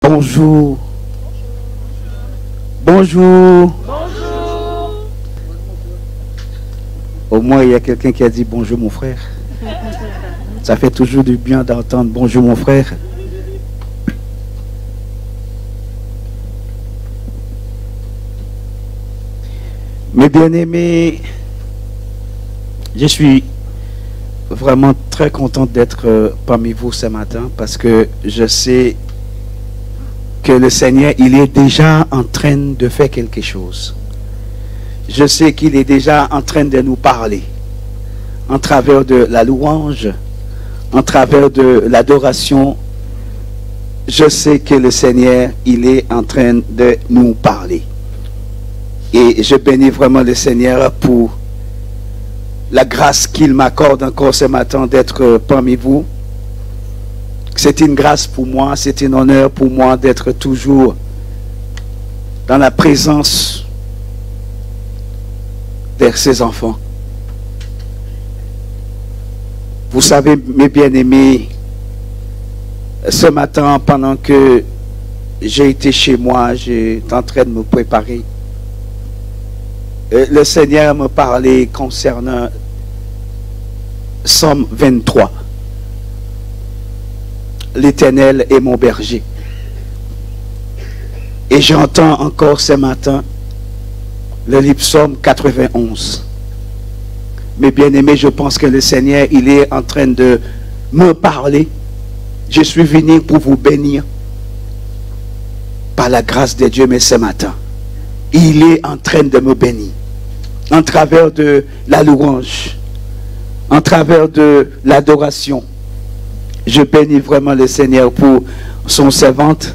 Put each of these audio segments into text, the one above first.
Bonjour. Bonjour. Bonjour. Au moins, il y a quelqu'un qui a dit bonjour mon frère. Ça fait toujours du bien d'entendre bonjour mon frère. Mes bien-aimés, je suis vraiment très content d'être parmi vous ce matin parce que je sais que le Seigneur, il est déjà en train de faire quelque chose. Je sais qu'il est déjà en train de nous parler en travers de la louange, en travers de l'adoration. Je sais que le Seigneur, il est en train de nous parler. Et je bénis vraiment le Seigneur pour la grâce qu'il m'accorde encore ce matin d'être parmi vous. C'est une grâce pour moi, c'est un honneur pour moi d'être toujours dans la présence de ses enfants. Vous savez, mes bien-aimés, ce matin, pendant que j'ai été chez moi, j'étais en train de me préparer. Le Seigneur me parlait concernant Psaume 23. L'Éternel est mon berger. Et j'entends encore ce matin le livre Psaume 91. Mes bien-aimés, je pense que le Seigneur, il est en train de me parler. Je suis venu pour vous bénir par la grâce de Dieu, mais ce matin, il est en train de me bénir en travers de la louange, en travers de l'adoration. Je bénis vraiment le Seigneur pour son servante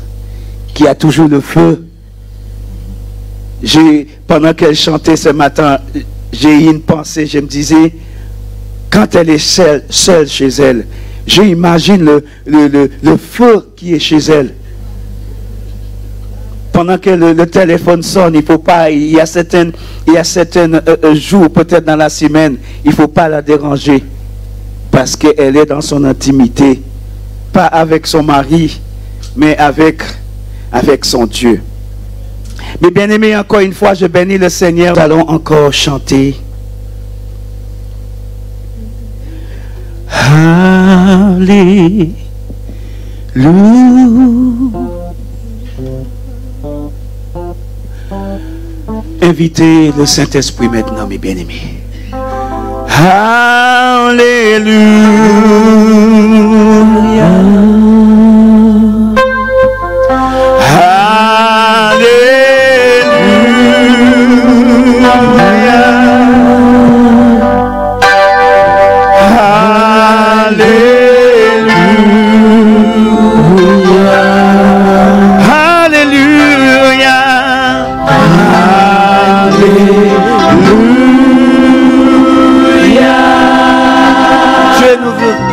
qui a toujours le feu. Pendant qu'elle chantait ce matin, j'ai eu une pensée, je me disais, quand elle est seule chez elle, j'imagine le feu qui est chez elle. Pendant que le téléphone sonne, il faut pas, il y a certains jours, peut-être dans la semaine, il ne faut pas la déranger. Parce qu'elle est dans son intimité. Pas avec son mari, mais avec son Dieu. Mais bien aimé, encore une fois, je bénis le Seigneur. Nous allons encore chanter. Alléluia. Invitez le Saint-Esprit maintenant, mes bien-aimés. Alléluia.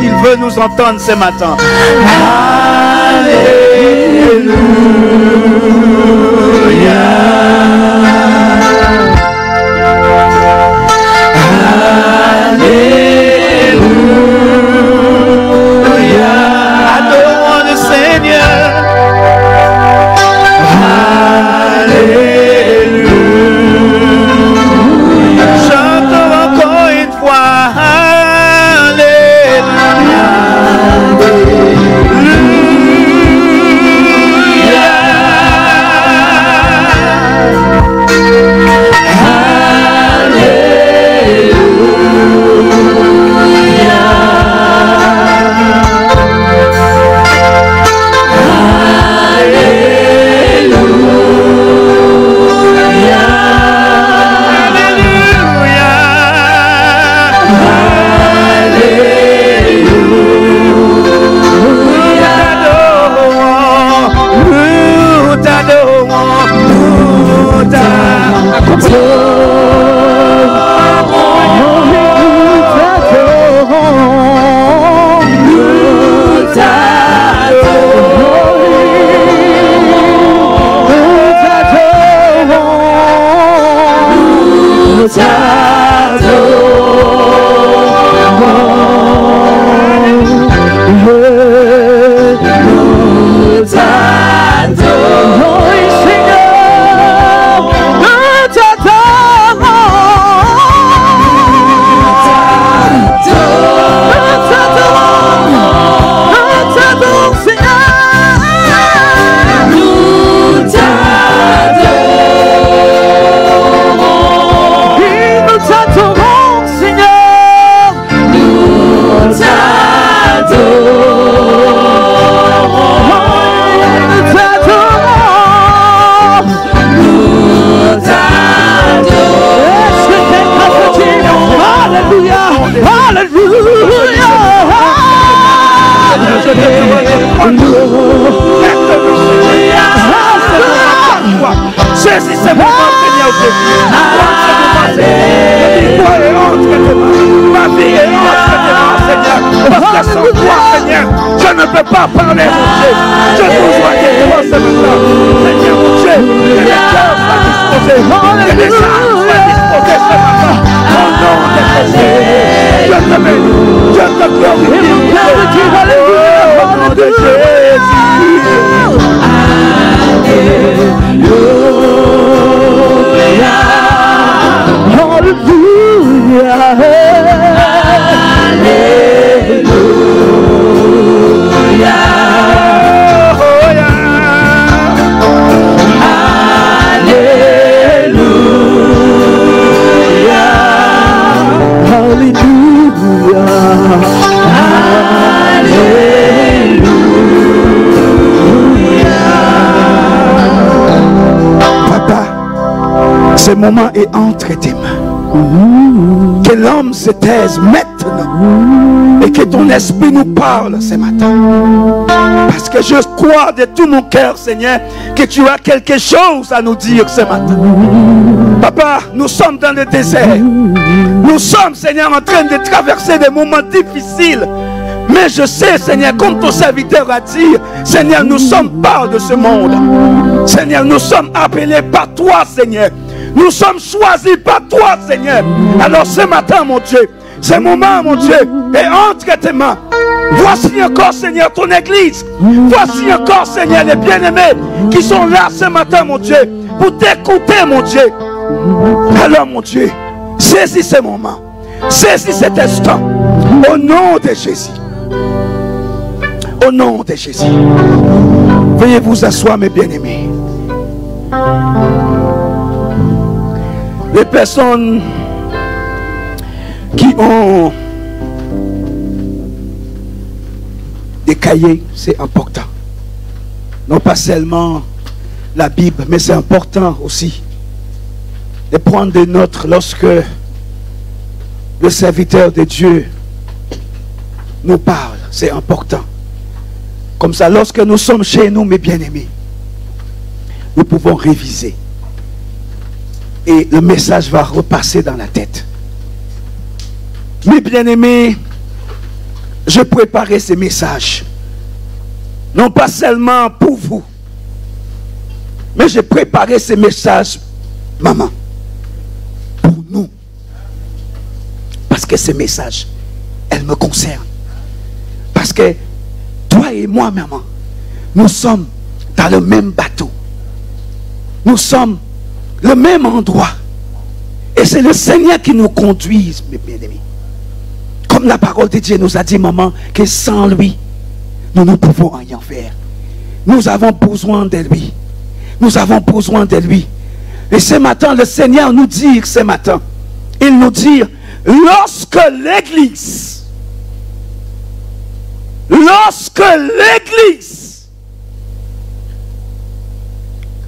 Il veut nous entendre ce matin. Alléluia. Alléluia. Adorons le Seigneur. Alléluia. Chantons encore une fois. que sans toi, Seigneur, je ne peux pas parler, mon Dieu. Je te vois de toi ce matin. Seigneur, mon Dieu, que les cœurs soient disposés, que les âmes soient disposées ce matin. Au nom de Jésus, je te bénis, je te glorifie. Au nom de Jésus. Ce moment est entre tes mains. Que l'homme se taise maintenant et que ton esprit nous parle ce matin. Parce que je crois de tout mon cœur, Seigneur, que tu as quelque chose à nous dire ce matin. Papa, nous sommes dans le désert. Nous sommes, Seigneur, en train de traverser des moments difficiles. Mais je sais, Seigneur, comme ton serviteur a dit, Seigneur, nous sommes pas de ce monde. Seigneur, nous sommes appelés par toi, Seigneur. Nous sommes choisis par toi, Seigneur. Alors ce matin, mon Dieu, ce moment, mon Dieu, est entre tes mains. Voici encore, Seigneur, ton église. Voici encore, Seigneur, les bien-aimés qui sont là ce matin, mon Dieu, pour t'écouter, mon Dieu. Alors, mon Dieu, saisis ce moment. Saisis cet instant. Au nom de Jésus. Au nom de Jésus. Veuillez vous asseoir, mes bien-aimés. Les personnes qui ont des cahiers, c'est important. Non pas seulement la Bible, mais c'est important aussi de prendre des notes lorsque le serviteur de Dieu nous parle. C'est important. Comme ça, lorsque nous sommes chez nous, mes bien-aimés, nous pouvons réviser. Et le message va repasser dans la tête. Mes bien-aimés, je préparais ces messages. Non pas seulement pour vous. Mais j'ai préparé ces messages, maman, pour nous. Parce que ces messages, elles me concernent. Parce que toi et moi, maman, nous sommes dans le même bateau. Nous sommes le même endroit. Et c'est le Seigneur qui nous conduit, mes bien-aimés. Comme la parole de Dieu nous a dit, maman, que sans lui, nous ne pouvons rien faire. Nous avons besoin de lui. Nous avons besoin de lui. Et ce matin, le Seigneur nous dit, ce matin, il nous dit, lorsque l'Église,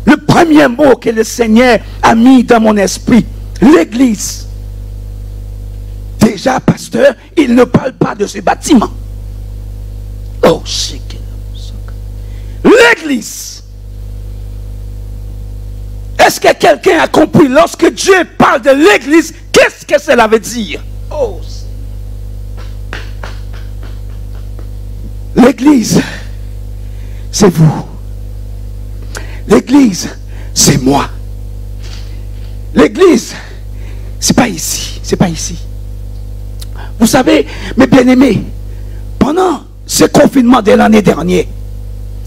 le premier mot que le Seigneur a mis dans mon esprit, l'Église. Déjà, pasteur, il ne parle pas de ce bâtiment. Oh, l'Église. Est-ce que quelqu'un a compris lorsque Dieu parle de l'Église, qu'est-ce que cela veut dire? Oh. L'Église, c'est vous. L'Église, c'est moi. L'Église, c'est pas ici. C'est pas ici. Vous savez, mes bien-aimés, pendant ce confinement de l'année dernière,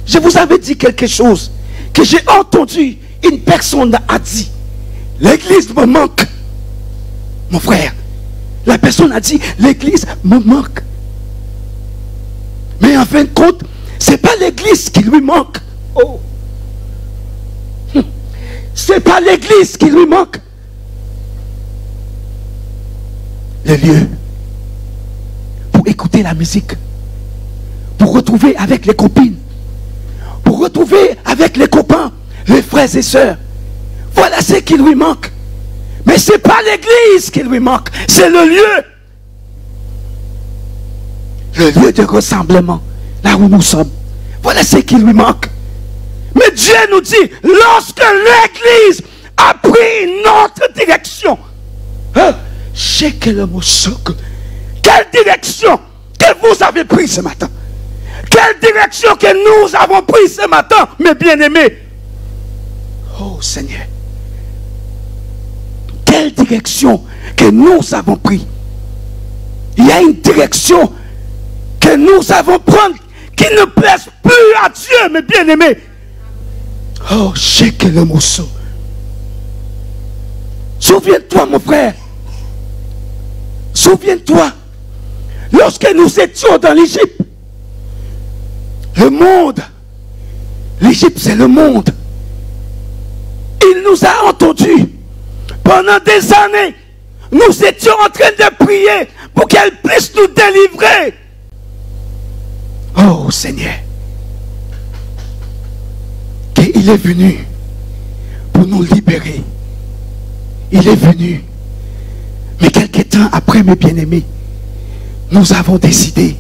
je vous avais dit quelque chose que j'ai entendu. Une personne a dit, l'Église me manque. Mon frère, la personne a dit, l'Église me manque. Mais en fin de compte, c'est pas l'Église qui lui manque. Oh. C'est pas l'Église qui lui manque. Le lieu pour écouter la musique, pour retrouver avec les copines, pour retrouver avec les copains, les frères et sœurs. Voilà ce qui lui manque. Mais ce n'est pas l'Église qui lui manque, c'est le lieu. Le lieu de rassemblement, là où nous sommes. Voilà ce qui lui manque. Mais Dieu nous dit, lorsque l'Église a pris une autre direction, quelle direction? que vous avez pris ce matin? Quelle direction que nous avons prise ce matin, mes bien-aimés? Oh Seigneur. Quelle direction que nous avons prise? Il y a une direction que nous avons prendre qui ne plaise plus à Dieu, mes bien-aimés. Oh, chèque le morceau. Souviens-toi, mon frère. Souviens-toi. Lorsque nous étions dans l'Égypte, le monde, l'Égypte c'est le monde. Il nous a entendus. Pendant des années, nous étions en train de prier pour qu'elle puisse nous délivrer. Oh Seigneur, qu'il est venu pour nous libérer. Il est venu. Mais quelques temps après, mes bien-aimés, nous avons décidé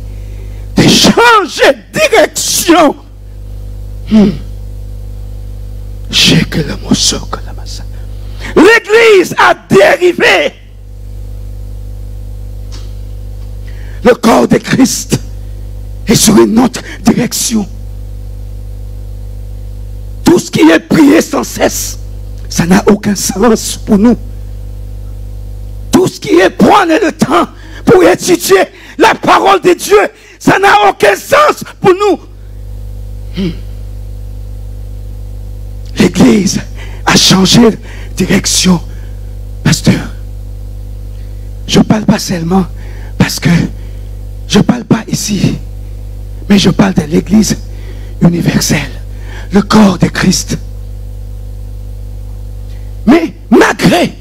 de changer de direction. L'église a dérivé. Le corps de Christ est sur une autre direction. Tout ce qui est prié sans cesse, ça n'a aucun sens pour nous. Tout ce qui est prendre le temps pour étudier la parole de Dieu, ça n'a aucun sens pour nous. L'église a changé de direction. Pasteur, je ne parle pas seulement parce que je ne parle pas ici, mais je parle de l'église universelle, le corps de Christ. Mais malgré,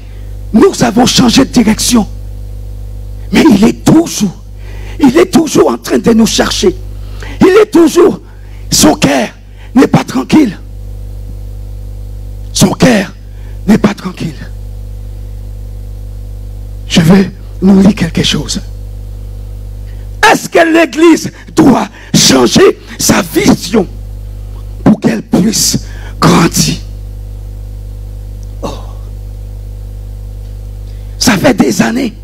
nous avons changé de direction. Mais il est toujours en train de nous chercher. Il est toujours, son cœur n'est pas tranquille. Son cœur n'est pas tranquille. Je vais nous lire quelque chose. Est-ce que l'Église doit changer sa vision pour qu'elle puisse grandir? Oh. Ça fait des années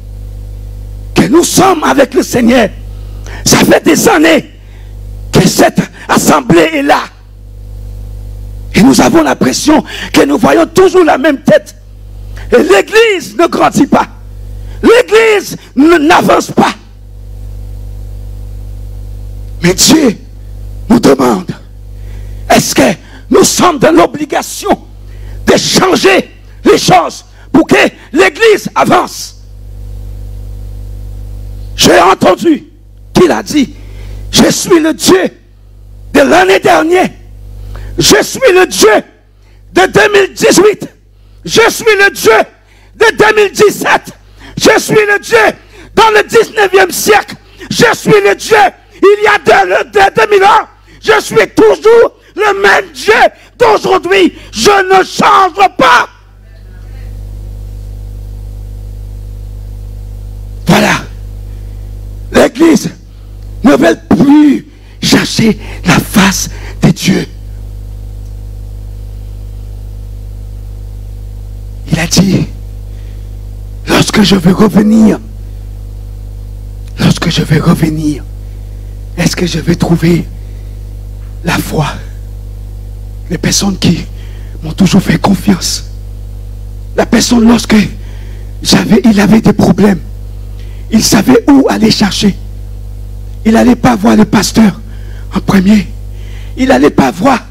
que nous sommes avec le Seigneur. Ça fait des années que cette assemblée est là. Et nous avons l'impression que nous voyons toujours la même tête. Et l'Église ne grandit pas. L'Église n'avance pas. Mais Dieu nous demande, est-ce que nous sommes dans l'obligation de changer les choses pour que l'Église avance? J'ai entendu qu'il a dit, je suis le Dieu de l'année dernière. Je suis le Dieu de 2018. Je suis le Dieu de 2017. Je suis le Dieu dans le 19e siècle. Je suis le Dieu il y a 2000 ans. Je suis toujours le même Dieu d'aujourd'hui. Je ne change pas. Voilà. L'Église ne veut plus chercher la face de Dieu. Il a dit, lorsque je vais revenir, est-ce que je vais trouver la foi? Les personnes qui m'ont toujours fait confiance. La personne, lorsque il avait des problèmes, il savait où aller chercher. Il n'allait pas voir le pasteur en premier. Il n'allait pas voir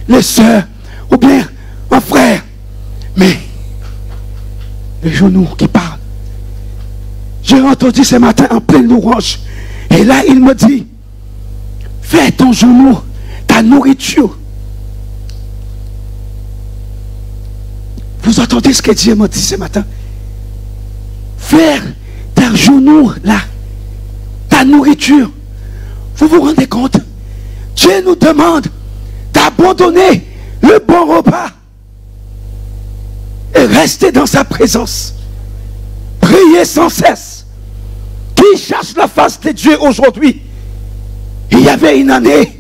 les sœurs ou bien un frère. Mais les genoux qui parlent. J'ai entendu ce matin en pleine louange. Et là, il me dit, fais ton genou ta nourriture. Vous entendez ce que Dieu m'a dit ce matin? Faire ta genou là, ta nourriture. Vous vous rendez compte? Dieu nous demande d'abandonner le bon repas et rester dans sa présence. Prier sans cesse. Qui cherche la face de Dieu aujourd'hui? Il y avait une année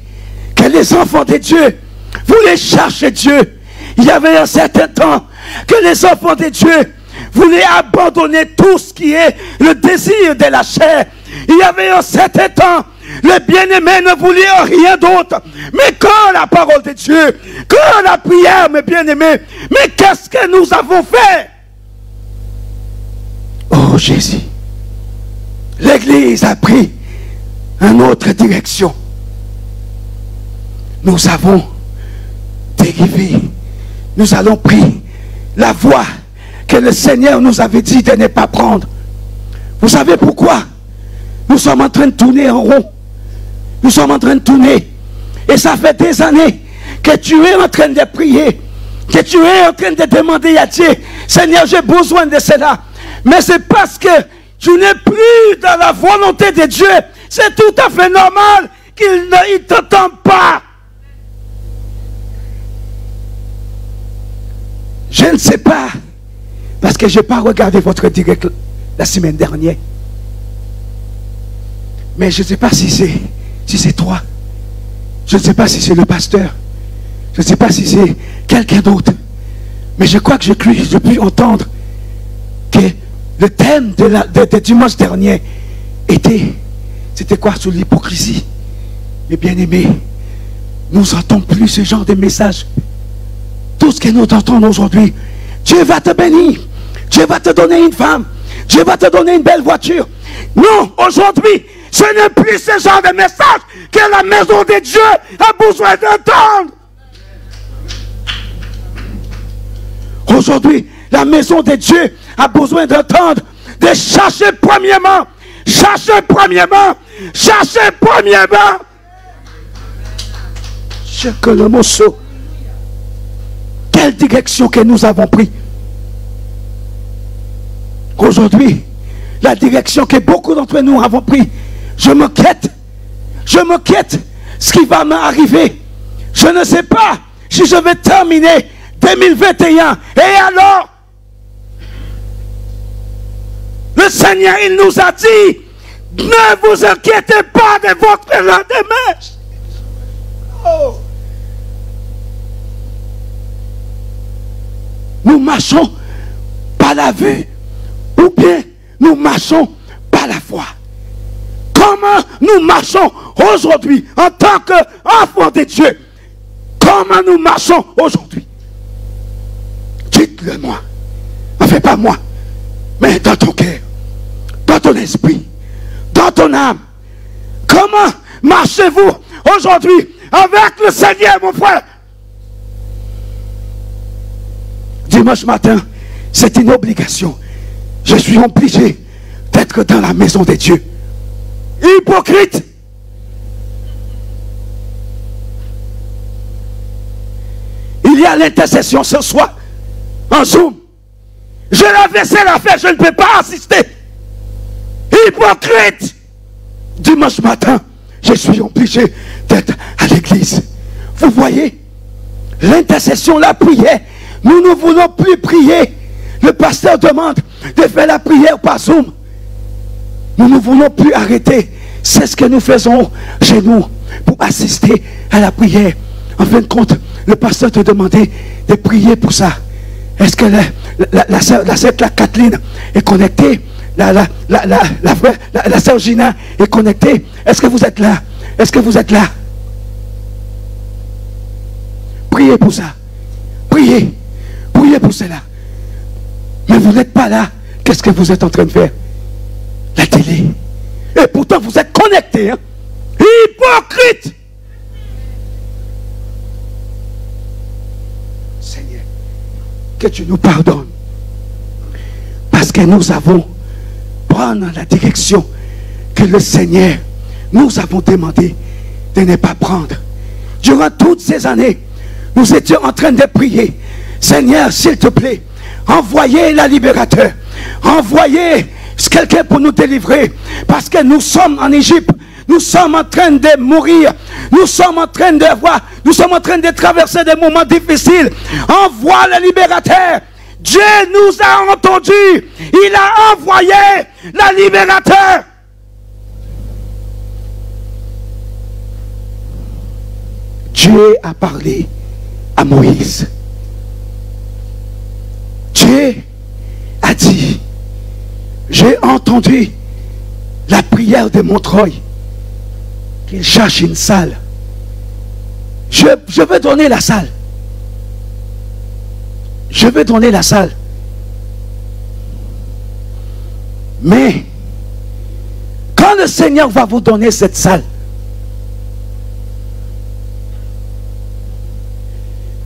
que les enfants de Dieu voulaient chercher Dieu. Il y avait un certain temps que les enfants de Dieu voulaient abandonner tout ce qui est le désir de la chair Il y avait un certain temps, les bien-aimés ne voulaient rien d'autre. Mais quand la parole de Dieu, quand la prière, mes bien-aimés, mais qu'est-ce que nous avons fait? Oh Jésus, l'Église a pris une autre direction. Nous avons dérivé. Nous allons pris la voie que le Seigneur nous avait dit de ne pas prendre. Vous savez pourquoi? Nous sommes en train de tourner en rond. Nous sommes en train de tourner. Et ça fait des années que tu es en train de prier, que tu es en train de demander à Dieu, Seigneur, j'ai besoin de cela. Mais c'est parce que tu n'es plus dans la volonté de Dieu. C'est tout à fait normal qu'il ne t'entende pas. Je ne sais pas, parce que je n'ai pas regardé votre direct la semaine dernière. Mais je ne sais pas si c'est toi. Je ne sais pas si c'est le pasteur. Je ne sais pas si c'est quelqu'un d'autre. Mais je crois que je puis entendre que le thème de dimanche dernier c'était quoi? Sur l'hypocrisie. Mais bien aimés, nous n'entendons plus ce genre de message. Tout ce que nous entendons aujourd'hui, Dieu va te bénir, Dieu va te donner une femme, Dieu va te donner une belle voiture. Non, aujourd'hui, ce n'est plus ce genre de message que la maison de Dieu a besoin d'entendre. Aujourd'hui, la maison de Dieu a besoin d'entendre, de chercher premièrement, chercher premièrement, chercher premièrement. Que le morceau. Quelle direction que nous avons pris? Aujourd'hui, la direction que beaucoup d'entre nous avons pris, je me quête ce qui va m'arriver. Je ne sais pas si je vais terminer 2021. Et alors, le Seigneur, il nous a dit, ne vous inquiétez pas de votre lendemain. Oh. Nous marchons par la vue ou bien nous marchons par la foi. Comment nous marchons aujourd'hui en tant qu'enfants de Dieu? Comment nous marchons aujourd'hui? Dites-le moi. Enfin pas moi, mais dans ton cœur, dans ton esprit, dans ton âme. Comment marchez-vous aujourd'hui avec le Seigneur, mon frère? Dimanche matin, c'est une obligation. Je suis obligé d'être dans la maison de Dieu. Hypocrite. Il y a l'intercession ce soir en Zoom. Je la vaisselle à faire, je ne peux pas assister. Hypocrite. Dimanche matin, je suis obligé d'être à l'église. Vous voyez, l'intercession, la prière, nous ne voulons plus prier. Le pasteur demande de faire la prière par Zoom. Nous ne voulons plus arrêter. C'est ce que nous faisons chez nous pour assister à la prière. En fin de compte, le pasteur te demandait de prier pour ça. Est-ce que la sœur Kathleen est connectée? La sœur Gina est connectée? Est-ce que vous êtes là? Est-ce que vous êtes là? Priez pour ça. Priez. Priez pour cela. Mais vous n'êtes pas là. Qu'est-ce que vous êtes en train de faire? La télé. Et pourtant vous êtes connectés. Hein? Hypocrite. Seigneur, que tu nous pardonnes. Parce que nous avons prendre la direction que le Seigneur nous avons demandé de ne pas prendre. Durant toutes ces années, nous étions en train de prier. Seigneur, s'il te plaît, envoyez la libérateur. Envoyez quelqu'un pour nous délivrer. Parce que nous sommes en Égypte. Nous sommes en train de mourir. Nous sommes en train de voir. Nous sommes en train de traverser des moments difficiles. Envoie le libérateur. Dieu nous a entendus. Il a envoyé la libérateur. Dieu a parlé à Moïse. Dieu a dit, j'ai entendu la prière de Montreuil, qu'il cherche une salle. Je veux donner la salle. Je veux donner la salle. Mais, quand le Seigneur va vous donner cette salle,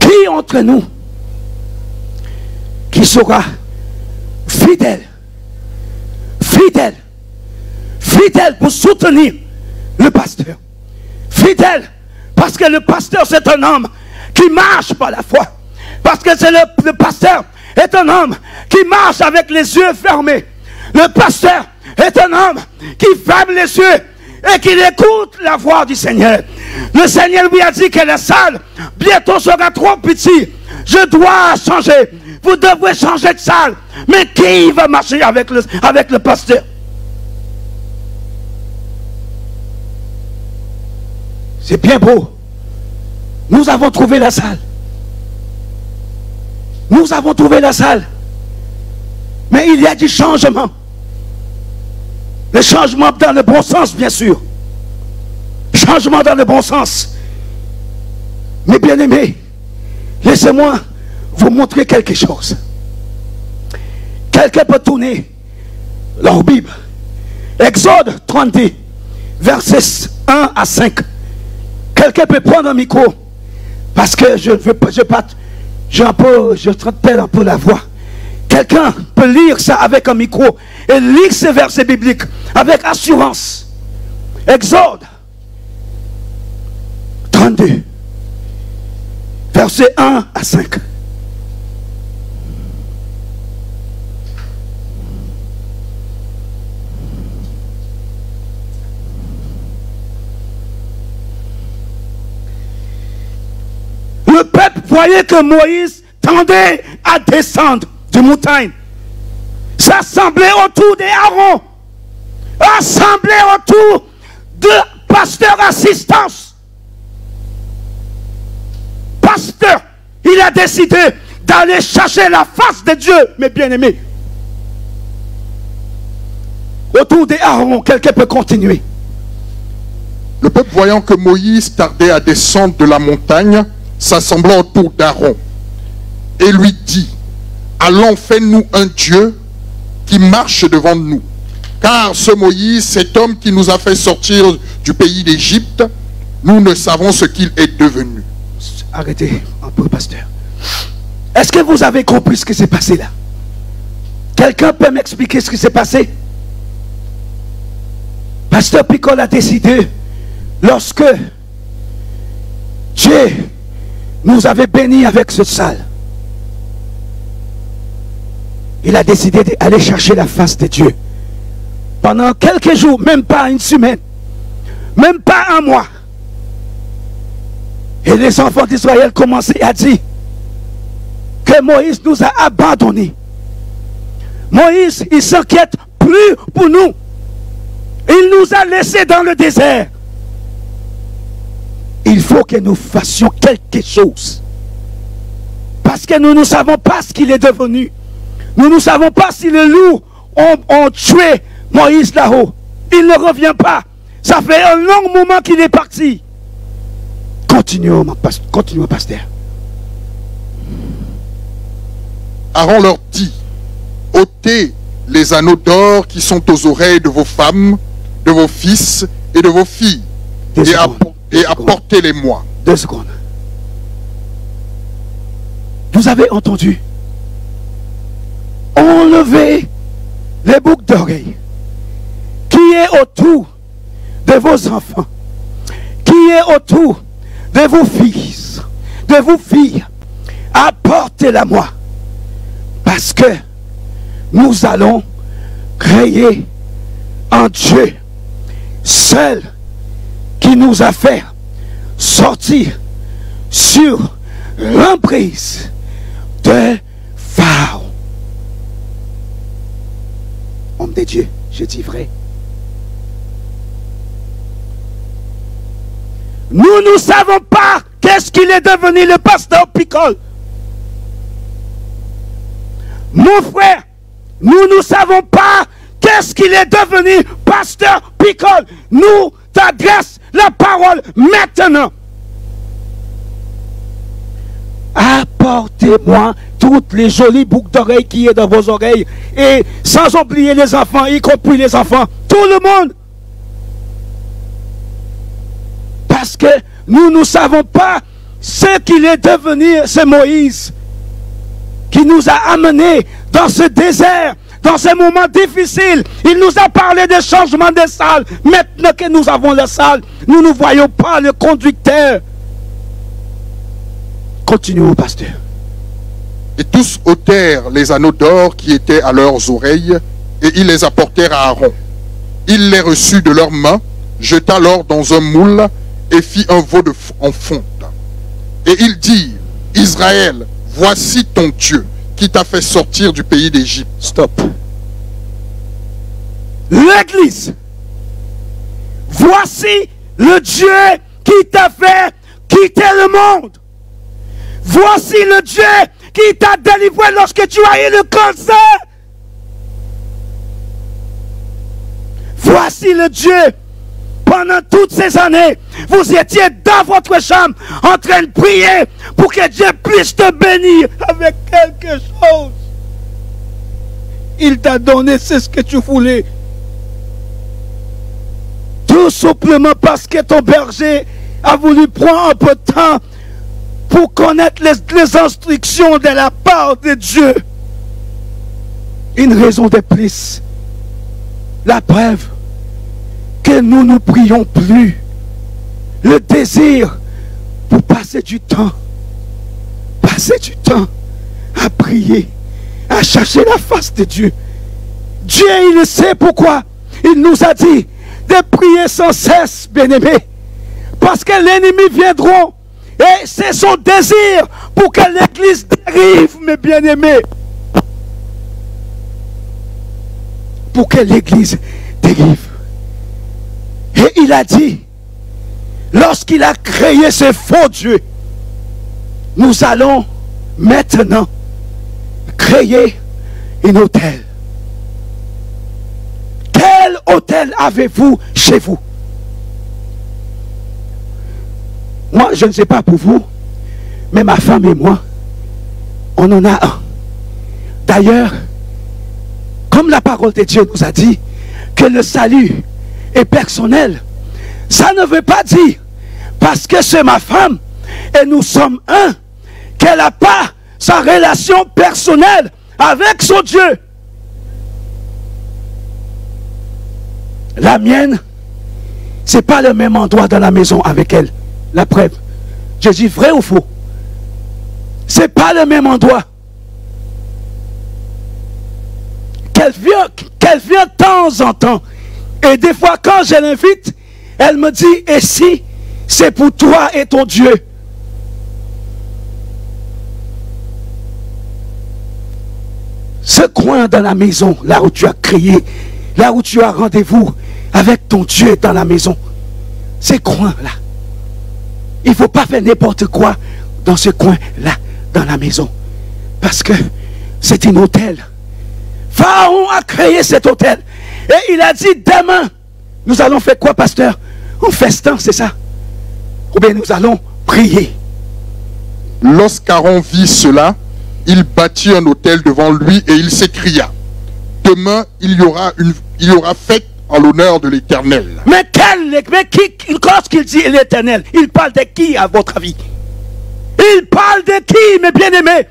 qui entre nous qui sera fidèle, fidèle, fidèle pour soutenir le pasteur, fidèle parce que le pasteur c'est un homme qui marche par la foi, parce que c'est le pasteur est un homme qui marche avec les yeux fermés, le pasteur est un homme qui ferme les yeux et qui écoute la voix du Seigneur. Le Seigneur lui a dit que la salle bientôt sera trop petite. Je dois changer. Vous devrez changer de salle. Mais qui va marcher avec le pasteur? C'est bien beau. Nous avons trouvé la salle. Nous avons trouvé la salle. Mais il y a du changement. Le changement dans le bon sens, bien sûr. Changement dans le bon sens. Mais bien aimés, laissez-moi vous montrer quelque chose. Quelqu'un peut tourner leur Bible. Exode 32, versets 1 à 5. Quelqu'un peut prendre un micro. Parce que je perds un peu la voix. Quelqu'un peut lire ça avec un micro et lire ces versets bibliques avec assurance. Exode 32, versets 1 à 5. Le peuple voyait que Moïse tendait à descendre de montagne, s'assembler autour d'Aaron, assembler autour de pasteur assistance. Pasteur, il a décidé d'aller chercher la face de Dieu, mes bien-aimés. Autour d'Aaron, quelqu'un peut continuer. Le peuple voyant que Moïse tardait à descendre de la montagne, s'assemblant autour d'Aaron, et lui dit: allons, fais-nous un Dieu qui marche devant nous. Car ce Moïse, cet homme qui nous a fait sortir du pays d'Égypte, nous ne savons ce qu'il est devenu. Arrêtez un peu, pasteur. Est-ce que vous avez compris ce qui s'est passé là? Quelqu'un peut m'expliquer ce qui s'est passé? Pasteur Picole a décidé, lorsque Dieu nous avait bénis avec cette salle, il a décidé d'aller chercher la face de Dieu. Pendant quelques jours, même pas une semaine, même pas un mois. Et les enfants d'Israël commençaient à dire que Moïse nous a abandonnés. Moïse, il s'inquiète plus pour nous. Il nous a laissés dans le désert. Il faut que nous fassions quelque chose. Parce que nous ne savons pas ce qu'il est devenu. Nous ne savons pas si les loups ont tué Moïse là-haut. Il ne revient pas. Ça fait un long moment qu'il est parti. Continuons, pasteur. Aaron leur dit: ôtez les anneaux d'or qui sont aux oreilles de vos femmes, de vos fils et de vos filles, et apportez-les-moi. 2 secondes. Vous avez entendu? Enlevez les boucles d'oreilles qui est autour de vos enfants, qui est autour de vos fils, de vos filles. Apportez-la-moi, parce que nous allons créer un Dieu seul qui nous a fait sortir sur l'emprise de Pharaon. Homme de Dieu, je dis vrai. Nous ne savons pas qu'est-ce qu'il est devenu le pasteur Picole. Mon frère, nous ne savons pas qu'est-ce qu'il est devenu, pasteur Picole? Nous t'adresse la parole maintenant. Apportez-moi toutes les jolies boucles d'oreilles qui est dans vos oreilles. Et sans oublier les enfants, y compris les enfants. Tout le monde. Parce que nous ne savons pas ce qu'il est devenu, c'est Moïse qui nous a amenés dans ce désert, dans ces moments difficiles. Il nous a parlé des changements des salles. Maintenant que nous avons la salle, nous ne voyons pas le conducteur. Continuons, pasteur. Et tous ôtèrent les anneaux d'or qui étaient à leurs oreilles, et ils les apportèrent à Aaron. Il les reçut de leurs mains, jeta l'or dans un moule, et fit un veau en fonte. Et il dit, Israël, voici ton Dieu, qui t'a fait sortir du pays d'Égypte. Stop. L'Église. Voici le Dieu qui t'a fait quitter le monde. Voici le Dieu qui t'a délivré lorsque tu as eu le cancer. Voici le Dieu. Pendant toutes ces années, vous étiez dans votre chambre en train de prier pour que Dieu puisse te bénir avec quelque chose. Il t'a donné ce que tu voulais. Tout simplement parce que ton berger a voulu prendre un peu de temps pour connaître les instructions de la part de Dieu. Une raison de plus. La preuve que nous ne prions plus. Le désir pour passer du temps. Passer du temps à prier, à chercher la face de Dieu. Dieu, il sait pourquoi. Il nous a dit de prier sans cesse, bien-aimés. Parce que l'ennemi viendront. Et c'est son désir pour que l'Église dérive, mes bien-aimés. Pour que l'Église dérive. Et il a dit, lorsqu'il a créé ce faux Dieu, nous allons maintenant créer un autel. Quel autel avez-vous chez vous? Moi, je ne sais pas pour vous, mais ma femme et moi, on en a un. D'ailleurs, comme la parole de Dieu nous a dit que le salut est personnel, ça ne veut pas dire, parce que c'est ma femme et nous sommes un, qu'elle n'a pas sa relation personnelle avec son Dieu. La mienne, c'est pas le même endroit dans la maison avec elle. La preuve. Je dis vrai ou faux? C'est pas le même endroit. Qu'elle vient de temps en temps. Et des fois, quand je l'invite, elle me dit, et si c'est pour toi et ton Dieu? Ce coin dans la maison, là où tu as crié, là où tu as rendez-vous avec ton Dieu dans la maison, ces coins-là, il ne faut pas faire n'importe quoi dans ce coin-là, dans la maison. Parce que c'est un hôtel. Pharaon a créé cet hôtel. Et il a dit, demain, nous allons faire quoi, pasteur? Un festin, c'est ça? Ou bien nous allons prier. Lorsqu'Aaron vit cela, il bâtit un autel devant lui et il s'écria, demain il y aura fête en l'honneur de l'Éternel. Mais qui, lorsqu'il dit l'Éternel, il parle de qui à votre avis? Il parle de qui, mes bien-aimés?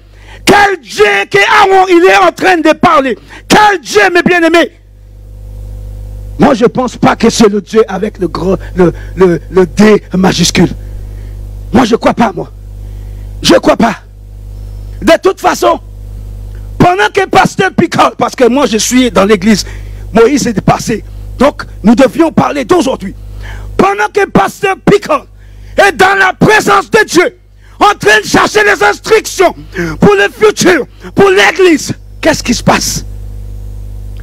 Quel Dieu qu'Aaron il est en train de parler? Quel Dieu, mes bien-aimés? Moi, je ne pense pas que c'est le Dieu avec le D majuscule. Moi, je ne crois pas, moi. Je ne crois pas. De toute façon, pendant que pasteur Picole, parce que moi, je suis dans l'église, Moïse est passé. Donc, nous devions parler d'aujourd'hui. Pendant que pasteur Picole est dans la présence de Dieu, en train de chercher les instructions pour le futur, pour l'église, qu'est-ce qui se passe?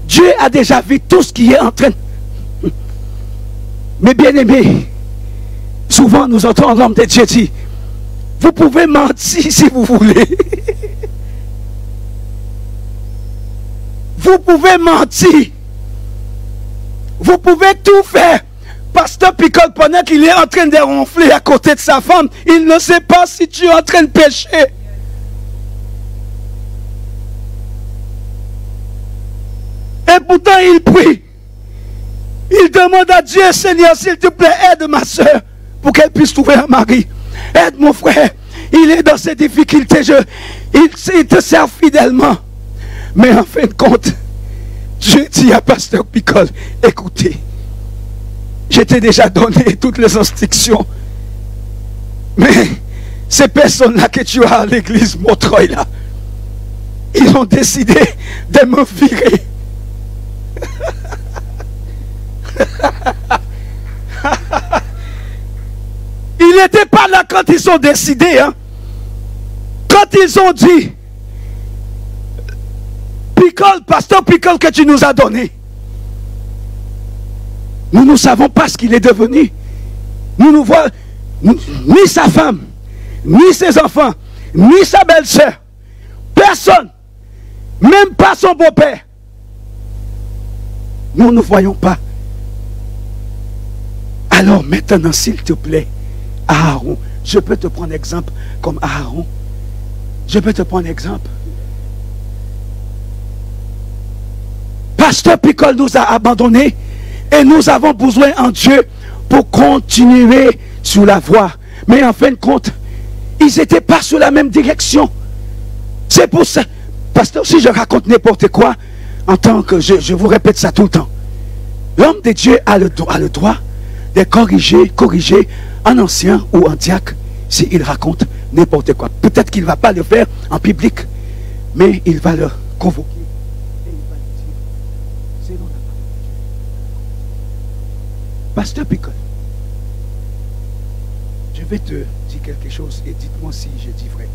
Dieu a déjà vu tout ce qui est en train. Mais bien aimés, souvent nous entendons l'homme de Dieu dire, vous pouvez mentir si vous voulez. Vous pouvez mentir. Vous pouvez tout faire. Pasteur Picole, pendant qu'il est en train de ronfler à côté de sa femme, il ne sait pas si tu es en train de pécher. Et pourtant il prie. Il demande à Dieu, Seigneur, s'il te plaît, aide ma soeur pour qu'elle puisse trouver un mari. Aide mon frère. Il est dans ses difficultés. Il te sert fidèlement. Mais en fin de compte, Dieu dit à Pasteur Picole, écoutez, je t'ai déjà donné toutes les instructions. Mais ces personnes-là que tu as à l'église Montreuil là, ils ont décidé de me virer. Il n'était pas là quand ils ont décidé. Hein? Quand ils ont dit, Picole, Pasteur Picole que tu nous as donné, nous ne savons pas ce qu'il est devenu. Nous ne voyons ni sa femme, ni ses enfants, ni sa belle-sœur. Personne. Même pas son beau-père. Nous ne voyons pas. Alors maintenant, s'il te plaît, Aaron, je peux te prendre exemple comme Aaron. Je peux te prendre exemple. Pasteur Picole nous a abandonnés et nous avons besoin en Dieu pour continuer sur la voie. Mais en fin de compte, ils n'étaient pas sur la même direction. C'est pour ça, pasteur, si je raconte n'importe quoi, en tant que, je vous répète ça tout le temps, l'homme de Dieu a le droit de corriger un ancien ou un diacre s'il raconte n'importe quoi. Peut-être qu'il ne va pas le faire en public, mais il va le convoquer. Et il va lui dire, c'est dans la parole de Dieu. Pasteur Picole, je vais te dire quelque chose et dites-moi si je dis vrai.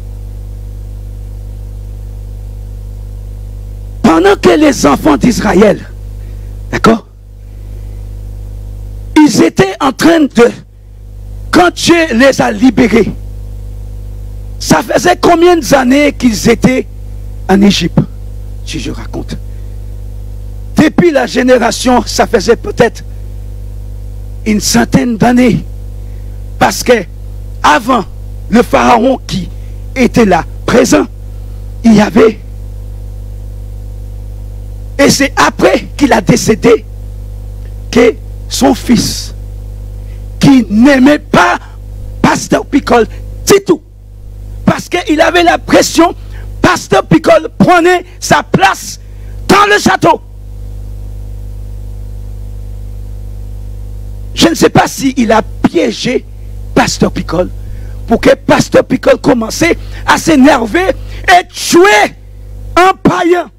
Pendant que les enfants d'Israël, d'accord, ils étaient en train de, quand Dieu les a libérés, ça faisait combien d'années qu'ils étaient en Égypte, si je raconte. Depuis la génération, ça faisait peut-être une centaine d'années. Parce que avant le pharaon qui était là, présent, il y avait. Et c'est après qu'il a décédé que son fils, qui n'aimait pas Pasteur Picole du tout, parce qu'il avait la pression, Pasteur Picole prenait sa place dans le château. Je ne sais pas s'il a piégé Pasteur Picole pour que Pasteur Picole commençait à s'énerver et tuer un païen.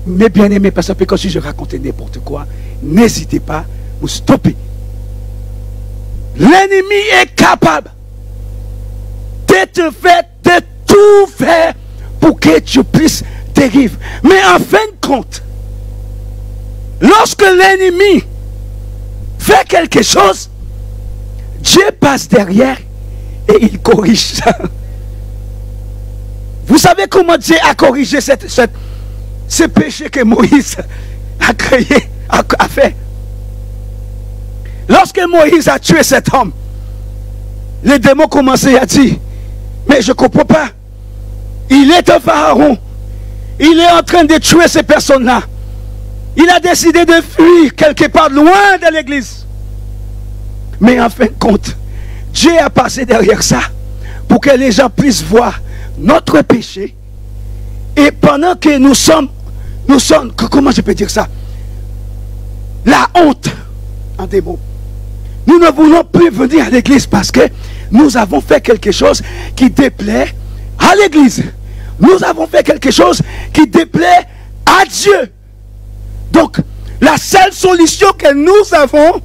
Mais bien aimé Pasteur Picole, si je racontais n'importe quoi, n'hésitez pas à me stopper. L'ennemi est capable de tout faire pour que tu puisses dériver. Mais en fin de compte, lorsque l'ennemi fait quelque chose, Dieu passe derrière et il corrige ça. Vous savez comment Dieu a corrigé ce péché que Moïse a créé, a fait? Lorsque Moïse a tué cet homme, les démons commençaient à dire, mais je ne comprends pas. Il est un pharaon. Il est en train de tuer ces personnes-là. Il a décidé de fuir quelque part loin de l'église. Mais en fin de compte, Dieu a passé derrière ça pour que les gens puissent voir notre péché. Et pendant que nous sommes, comment je peux dire ça? La honte, en des mots. Nous ne voulons plus venir à l'église parce que nous avons fait quelque chose qui déplaît à l'église. Nous avons fait quelque chose qui déplaît à Dieu. Donc, la seule solution que nous avons,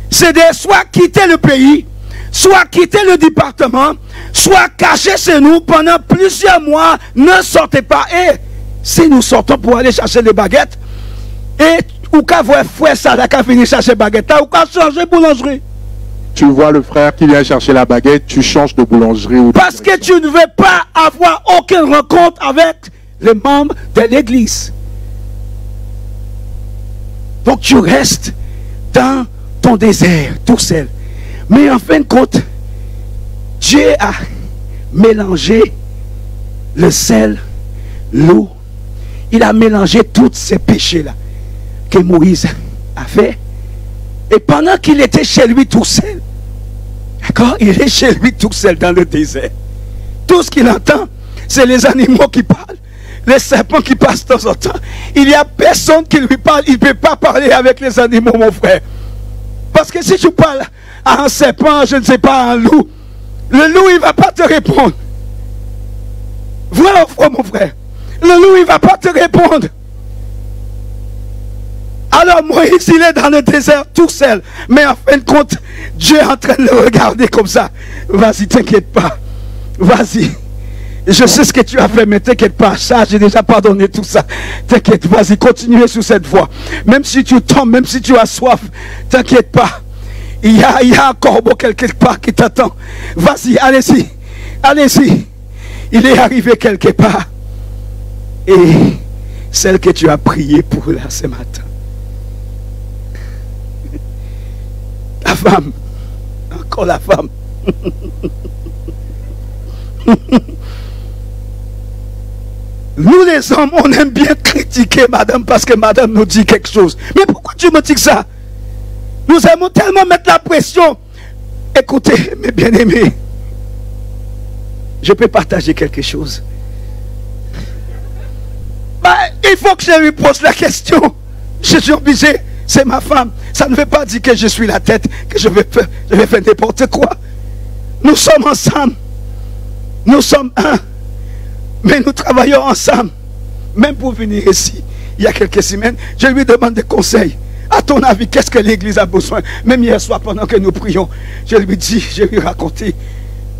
c'est de soit quitter le pays, soit quitter le département, soit cacher chez nous pendant plusieurs mois, ne sortez pas. Et si nous sortons pour aller chercher les baguettes, et ou qu'à voir frère Sada qui venir chercher baguette, ou qu'à changer boulangerie. Tu vois le frère qui vient chercher la baguette, tu changes de boulangerie. Ou parce que tu ne veux pas avoir aucune rencontre avec les membres de l'église. Donc tu restes dans ton désert, tout seul. Mais en fin de compte, Dieu a mélangé le sel, l'eau. Il a mélangé tous ces péchés-là que Moïse a fait. Et pendant qu'il était chez lui tout seul, d'accord, il est chez lui tout seul dans le désert. Tout ce qu'il entend, c'est les animaux qui parlent, les serpents qui passent de temps en temps. Il n'y a personne qui lui parle. Il ne peut pas parler avec les animaux, mon frère. Parce que si tu parles à un serpent, je ne sais pas, à un loup, le loup, il ne va pas te répondre. Vrai ou faux, mon frère? Le loup, il ne va pas te répondre. Alors Moïse, il est dans le désert tout seul. Mais en fin de compte, Dieu est en train de le regarder comme ça. Vas-y, t'inquiète pas. Vas-y. Je sais ce que tu as fait, mais t'inquiète pas. Ça, j'ai déjà pardonné tout ça. T'inquiète, vas-y, continue sur cette voie. Même si tu tombes, même si tu as soif, t'inquiète pas. Il y a un corbeau quelque part qui t'attend. Vas-y, allez-y. Allez-y. Il est arrivé quelque part. Et celle que tu as priée pour là ce matin. La femme. Encore la femme. Nous les hommes, on aime bien critiquer madame parce que madame nous dit quelque chose. Mais pourquoi tu me dis que ça? Nous aimons tellement mettre la pression. Écoutez, mes bien-aimés, je peux partager quelque chose. Il faut que je lui pose la question. Je suis obligé, c'est ma femme. Ça ne veut pas dire que je suis la tête, que je vais faire n'importe quoi. Nous sommes ensemble. Nous sommes un. Mais nous travaillons ensemble. Même pour venir ici, il y a quelques semaines, je lui demande des conseils. À ton avis, qu'est-ce que l'église a besoin? Même hier soir, pendant que nous prions, je lui raconté.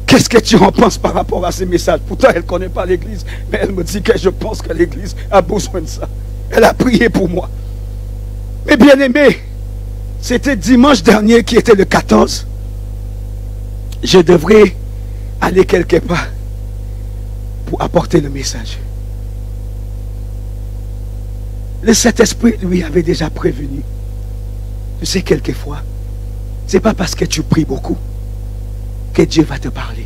Qu'est-ce que tu en penses par rapport à ces messages? Pourtant, elle ne connaît pas l'église, mais elle me dit que je pense que l'église a besoin de ça. Elle a prié pour moi. Mais bien aimé, c'était dimanche dernier qui était le 14. Je devrais aller quelque part pour apporter le message. Le Saint-Esprit lui avait déjà prévenu. Tu sais, quelquefois, ce n'est pas parce que tu pries beaucoup que Dieu va te parler.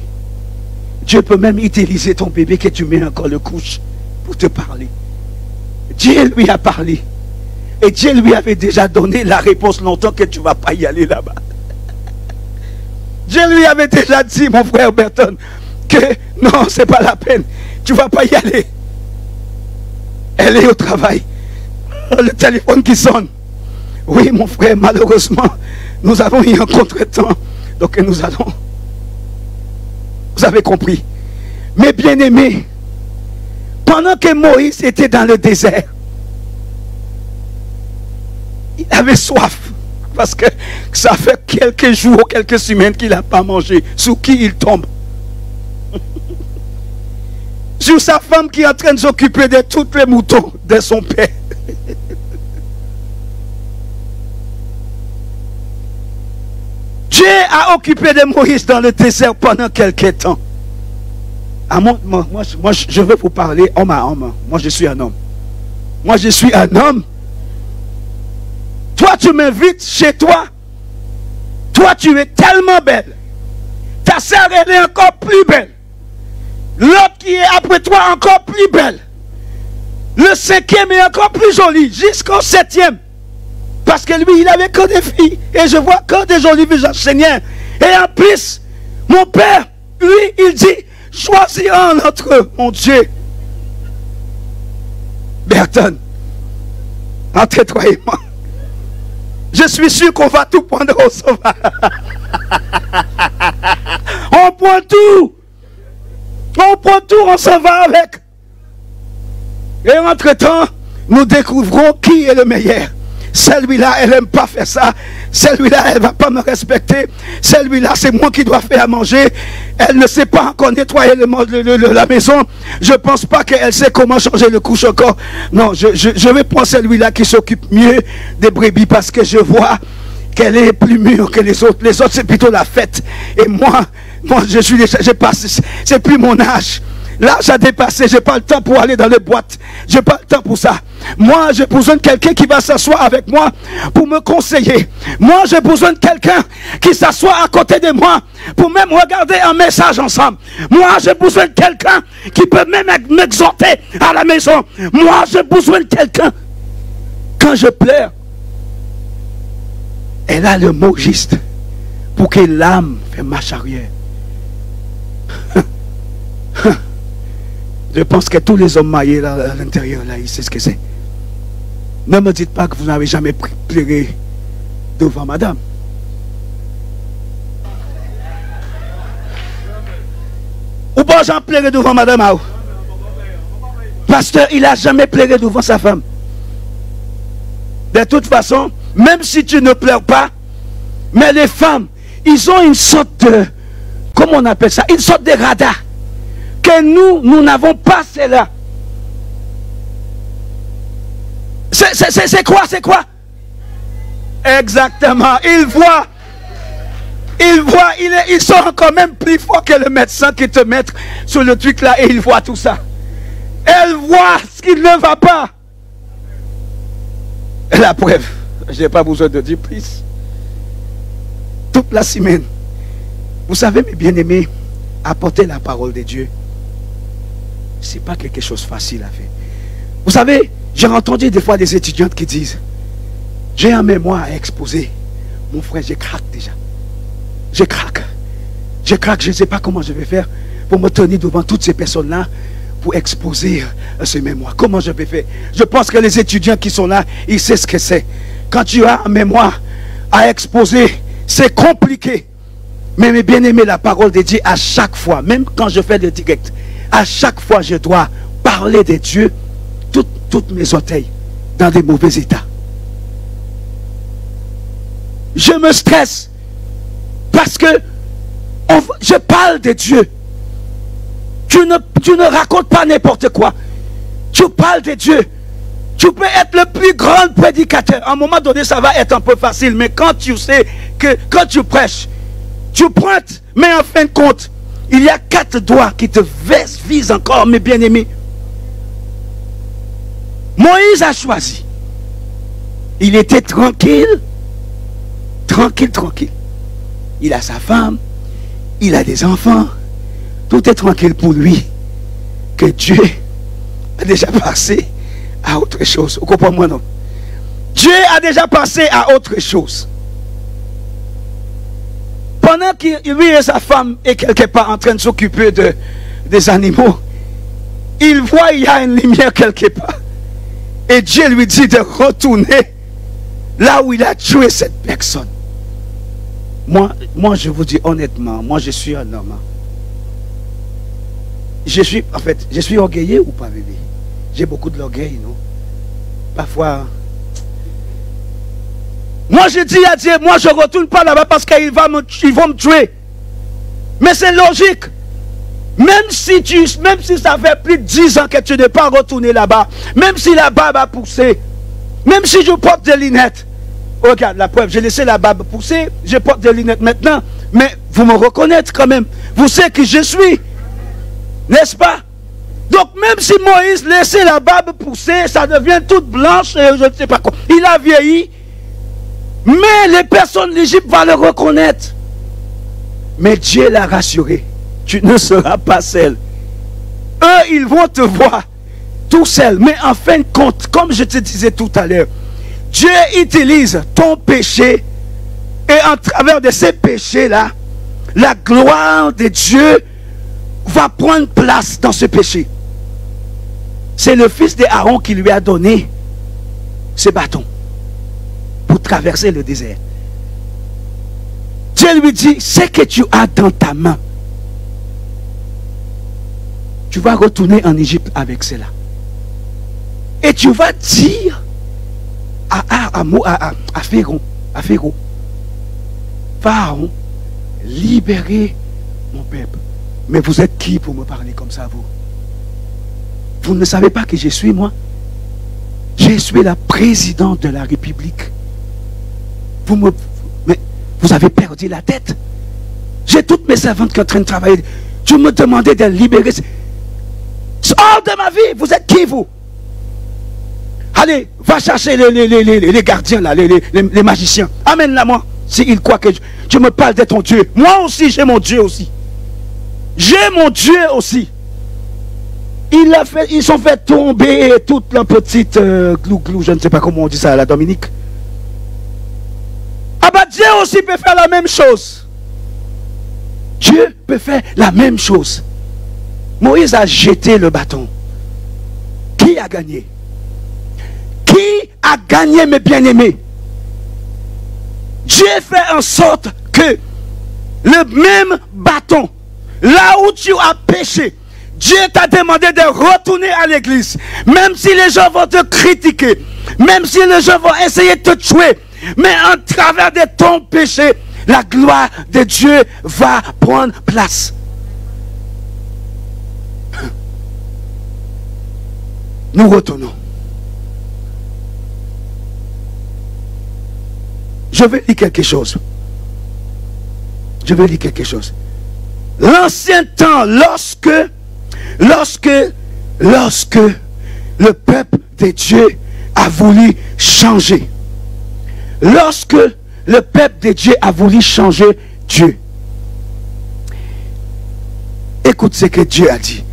Dieu peut même utiliser ton bébé que tu mets encore le couche pour te parler. Dieu lui a parlé. Et Dieu lui avait déjà donné la réponse longtemps que tu ne vas pas y aller là-bas. Dieu lui avait déjà dit, mon frère Berton, que non, ce n'est pas la peine. Tu ne vas pas y aller. Elle est au travail. Le téléphone qui sonne. Oui, mon frère, malheureusement, nous avons eu un contretemps. Donc nous allons... Vous avez compris. Mais bien aimé, pendant que Moïse était dans le désert, il avait soif. Parce que ça fait quelques jours, quelques semaines qu'il n'a pas mangé. Sur qui il tombe? Sur sa femme qui est en train de s'occuper de tous les moutons de son père. Dieu a occupé de Moïse dans le désert pendant quelques temps. Moi, je veux vous parler homme à homme. Moi, je suis un homme. Moi, je suis un homme. Toi, tu m'invites chez toi. Toi, tu es tellement belle. Ta sœur, elle est encore plus belle. L'autre qui est après toi, encore plus belle. Le 5e est encore plus joli, jusqu'au 7e. Parce que lui, il avait que des filles. Et je vois que des jolies visages, Seigneur. Et en plus, mon père, lui, il dit, choisis un entre eux, mon Dieu. Berton, entre toi et moi, je suis sûr qu'on va tout prendre au sauvage. On prend tout. On prend tout, on s'en va avec. Et entre-temps, nous découvrons qui est le meilleur. Celui-là, elle n'aime pas faire ça. Celui-là, elle ne va pas me respecter. Celui-là, c'est moi qui dois faire à manger. Elle ne sait pas encore nettoyer la maison. Je ne pense pas qu'elle sait comment changer le couche encore. Non, je vais prendre celui-là qui s'occupe mieux des brebis parce que je vois qu'elle est plus mûre que les autres. Les autres, c'est plutôt la fête. Et moi je suis déjà, je passe, c'est plus mon âge. L'âge a dépassé, j'ai pas le temps pour aller dans les boîtes. J'ai pas le temps pour ça. Moi, j'ai besoin de quelqu'un qui va s'asseoir avec moi pour me conseiller. Moi, j'ai besoin de quelqu'un qui s'assoit à côté de moi pour même regarder un message ensemble. Moi, j'ai besoin de quelqu'un qui peut même m'exhorter à la maison. Moi, j'ai besoin de quelqu'un. Quand je pleure, elle a le mot juste pour que l'âme fait marche arrière. Je pense que tous les hommes maillés là, à l'intérieur, là, ils savent ce que c'est. Ne me dites pas que vous n'avez jamais pleuré devant madame. Ou pas j'en pleuré devant madame Aou. Pasteur, il n'a jamais pleuré devant sa femme. De toute façon, même si tu ne pleures pas, mais les femmes, ils ont une sorte de, comment on appelle ça, une sorte de radar. Que nous n'avons pas cela. C'est quoi? Exactement. Ils sont quand même plus forts que le médecin qui te met sur le truc là et il voit tout ça. Elle voit ce qui ne va pas. La preuve, je n'ai pas besoin de dire plus. Toute la semaine, vous savez, mes bien-aimés, apporter la parole de Dieu, ce n'est pas quelque chose de facile à faire. Vous savez, j'ai entendu des fois des étudiantes qui disent, j'ai un mémoire à exposer. Mon frère, je craque déjà. Je craque, je ne sais pas comment je vais faire pour me tenir devant toutes ces personnes-là pour exposer ce mémoire. Comment je vais faire? Je pense que les étudiants qui sont là, ils savent ce que c'est. Quand tu as un mémoire à exposer, c'est compliqué. Mais mes bien-aimés, la parole de Dieu, à chaque fois, même quand je fais des directs, à chaque fois, je dois parler de Dieu, toutes mes orteils, dans des mauvais états. Je me stresse, parce que je parle de Dieu. Tu ne racontes pas n'importe quoi. Tu parles de Dieu. Tu peux être le plus grand prédicateur. À un moment donné, ça va être un peu facile. Mais quand tu sais que quand tu prêches, tu pointes, mais en fin de compte, il y a 4 doigts qui te visent encore, mes bien-aimés. Moïse a choisi. Il était tranquille. Tranquille. Il a sa femme. Il a des enfants. Tout est tranquille pour lui. Que Dieu a déjà passé à autre chose. Vous comprenez moi, non? Dieu a déjà passé à autre chose. Pendant que lui et sa femme est quelque part en train de s'occuper des animaux, il voit il y a une lumière quelque part. Et Dieu lui dit de retourner là où il a tué cette personne. Moi, je vous dis honnêtement, moi je suis un homme. Je suis orgueilleux ou pas, bébé? J'ai beaucoup de l'orgueil, non? Parfois. Moi, je dis à Dieu, moi, je ne retourne pas là-bas parce qu'ils vont me tuer. Mais c'est logique. Même si ça fait plus de 10 ans que tu n'es pas retourné là-bas, même si la barbe a poussé, même si je porte des lunettes, regarde la preuve, j'ai laissé la barbe pousser, je porte des lunettes maintenant, mais vous me reconnaissez quand même. Vous savez qui je suis. N'est-ce pas? Donc même si Moïse laissait la barbe pousser, ça devient toute blanche et je ne sais pas quoi. Il a vieilli. Mais les personnes d'Égypte vont le reconnaître. Mais Dieu l'a rassuré. Tu ne seras pas seul. Eux, ils vont te voir tout seul. Mais en fin de compte, comme je te disais tout à l'heure, Dieu utilise ton péché. Et en travers de ces péchés-là, la gloire de Dieu va prendre place dans ce péché. C'est le fils d'Aaron qui lui a donné ce bâton pour traverser le désert. Dieu lui dit, ce que tu as dans ta main, tu vas retourner en Égypte avec cela. Et tu vas dire à Pharaon, Pharaon, libérez mon peuple. Mais vous êtes qui pour me parler comme ça, vous? Vous ne savez pas que je suis, moi? Je suis la présidente de la République. Mais vous avez perdu la tête. J'ai toutes mes servantes qui sont en train de travailler. Tu me demandais de libérer. Hors de ma vie. Vous êtes qui, vous? Allez, va chercher les gardiens, là, les magiciens. Amène-la moi. S'il croit que je me parle de ton Dieu. Moi aussi, j'ai mon Dieu aussi. J'ai mon Dieu aussi. Ils ont fait tomber toute la petite glou-glou, je ne sais pas comment on dit ça à la Dominique. Ah bah Dieu aussi peut faire la même chose. Dieu peut faire la même chose. Moïse a jeté le bâton. Qui a gagné? Qui a gagné, mes bien-aimés? Dieu fait en sorte que le même bâton, là où tu as péché, Dieu t'a demandé de retourner à l'église. Même si les gens vont te critiquer, même si les gens vont essayer de te tuer, mais en travers de ton péché, la gloire de Dieu va prendre place. Nous retournons. Je vais lire quelque chose. Je vais lire quelque chose. L'ancien temps, lorsque le peuple de Dieu a voulu changer. Lorsque le peuple de Dieu a voulu changer Dieu. Écoute ce que Dieu a dit.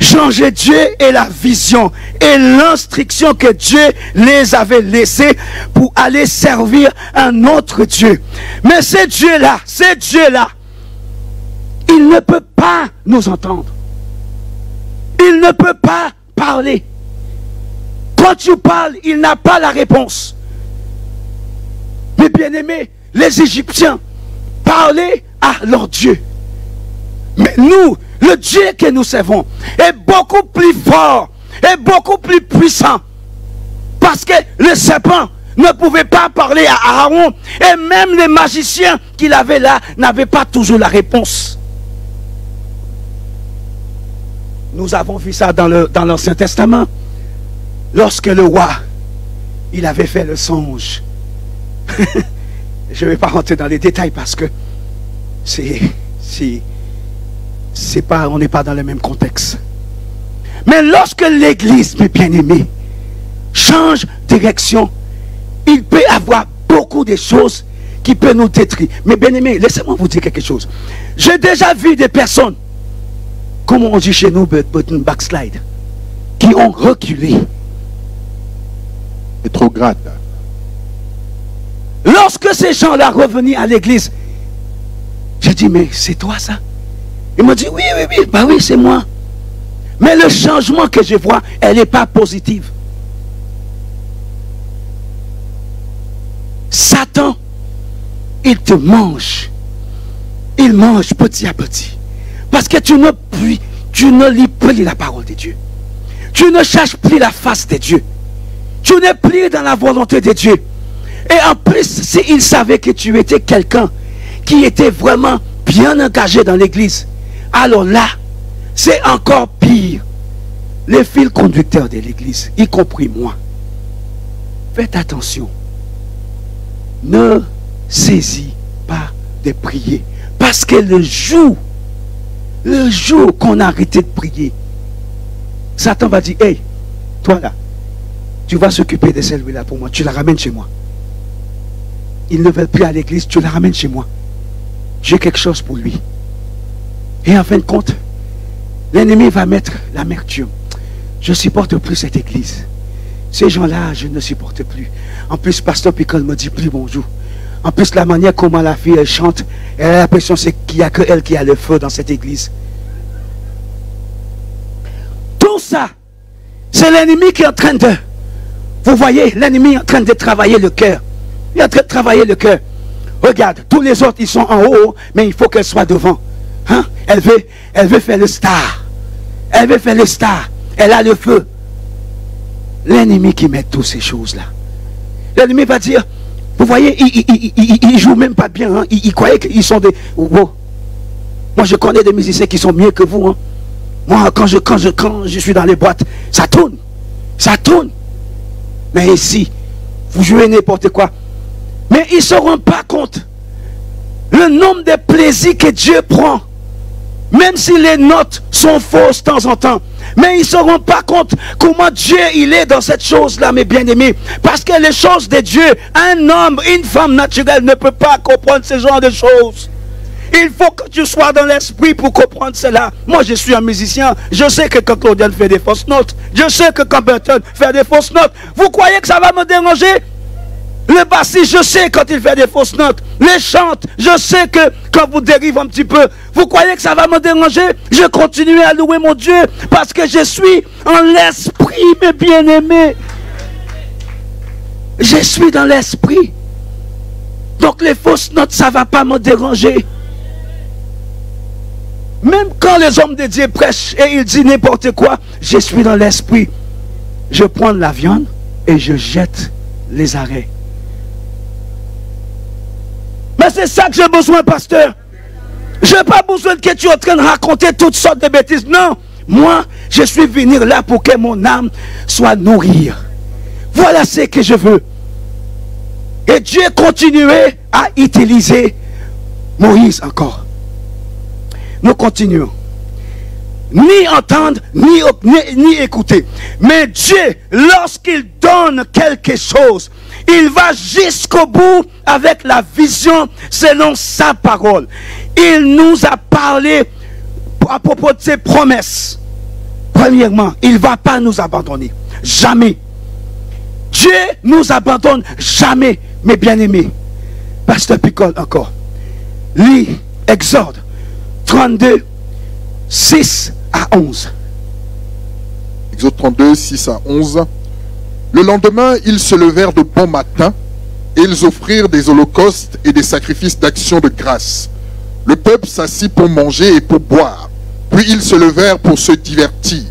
Changer Dieu et la vision et l'instruction que Dieu les avait laissés pour aller servir un autre Dieu. Mais ce Dieu-là, il ne peut pas nous entendre. Il ne peut pas parler. Quand tu parles, il n'a pas la réponse. Mes bien-aimés, les Égyptiens parlaient à leur Dieu. Mais nous, le Dieu que nous servons est beaucoup plus fort, est beaucoup plus puissant. Parce que le serpent ne pouvait pas parler à Aaron. Et même les magiciens qu'il avait là n'avaient pas toujours la réponse. Nous avons vu ça dans l'Ancien Testament. Lorsque le roi, il avait fait le songe. Je ne vais pas rentrer dans les détails parce que on n'est pas dans le même contexte. Mais lorsque l'Église, mes bien-aimés, change de direction, il peut y avoir beaucoup de choses qui peuvent nous détruire. Mais bien-aimés, laissez-moi vous dire quelque chose. J'ai déjà vu des personnes, comme on dit chez nous, backslide, qui ont reculé. Rétrograde. Lorsque ces gens-là revenaient à l'église, j'ai dit, mais c'est toi ça? Il m'a dit, oui, bah oui, c'est moi. Mais le changement que je vois, elle n'est pas positive. Satan, il te mange. Il mange petit à petit. Parce que tu ne lis plus la parole de Dieu. Tu ne cherches plus la face de Dieu. Tu n'es plus dans la volonté de Dieu. Et en plus, s'il savait que tu étais quelqu'un qui était vraiment bien engagé dans l'église, alors là, c'est encore pire. Les fils conducteurs de l'église, y compris moi, faites attention. Ne saisis pas de prier. Parce que le jour qu'on a arrêté de prier, Satan va dire, hey, toi là, tu vas s'occuper de celle-là pour moi, tu la ramènes chez moi. Ils ne veulent plus à l'église, tu la ramènes chez moi. J'ai quelque chose pour lui. Et en fin de compte, l'ennemi va mettre l'amertume. Je ne supporte plus cette église. Ces gens-là, je ne supporte plus. En plus, Pasteur Picole me dit plus bonjour. En plus, la manière comment la fille, elle chante, elle a l'impression qu'il n'y a que elle qui a le feu dans cette église. Tout ça, c'est l'ennemi qui est en train de... Vous voyez, l'ennemi est en train de travailler le cœur. Il est en train de travailler le cœur. Regarde, tous les autres, ils sont en haut, mais il faut qu'elle soit devant. Hein? Elle veut faire le star. Elle veut faire le star. Elle a le feu. L'ennemi qui met toutes ces choses-là. L'ennemi va dire, vous voyez, ils jouent même pas bien. Hein? Ils croyaient qu'ils sont des... Oh. Moi, je connais des musiciens qui sont mieux que vous. Hein? Moi, quand je suis dans les boîtes, ça tourne. Ça tourne. Mais ici, vous jouez n'importe quoi. Mais ils ne se rendent pas compte le nombre de plaisirs que Dieu prend Même si les notes sont fausses de temps en temps. Mais ils ne se rendent pas compte comment Dieu il est dans cette chose-là, mes bien-aimés. Parce que les choses de Dieu, un homme, une femme naturelle ne peut pas comprendre ce genre de choses. Il faut que tu sois dans l'esprit pour comprendre cela. Moi, je suis un musicien. Je sais que quand Claudiane fait des fausses notes, je sais que quand Burton fait des fausses notes, vous croyez que ça va me déranger? Le bassiste, je sais quand il fait des fausses notes. Les chantes, je sais que quand vous dérivez un petit peu, vous croyez que ça va me déranger? Je continue à louer mon Dieu parce que je suis en l'esprit, mes bien-aimés. Je suis dans l'esprit. Donc les fausses notes, ça ne va pas me déranger. Même quand les hommes de Dieu prêchent et ils disent n'importe quoi, je suis dans l'esprit. Je prends la viande et je jette les arrêts. Mais c'est ça que j'ai besoin, pasteur. Je n'ai pas besoin que tu es en train de raconter toutes sortes de bêtises. Non, moi, je suis venu là pour que mon âme soit nourrie. Voilà ce que je veux. Et Dieu continuait à utiliser Moïse encore. Nous continuons. Ni entendre, ni écouter. Mais Dieu, lorsqu'il donne quelque chose, il va jusqu'au bout avec la vision selon sa parole. Il nous a parlé à propos de ses promesses. Premièrement, il ne va pas nous abandonner. Jamais. Dieu nous abandonne jamais, mes bien-aimés. Pasteur Picole encore. Lis Exode 32, 6 à 11. Exode 32, 6 à 11. Le lendemain, ils se levèrent de bon matin et ils offrirent des holocaustes et des sacrifices d'action de grâce. Le peuple s'assit pour manger et pour boire. Puis ils se levèrent pour se divertir.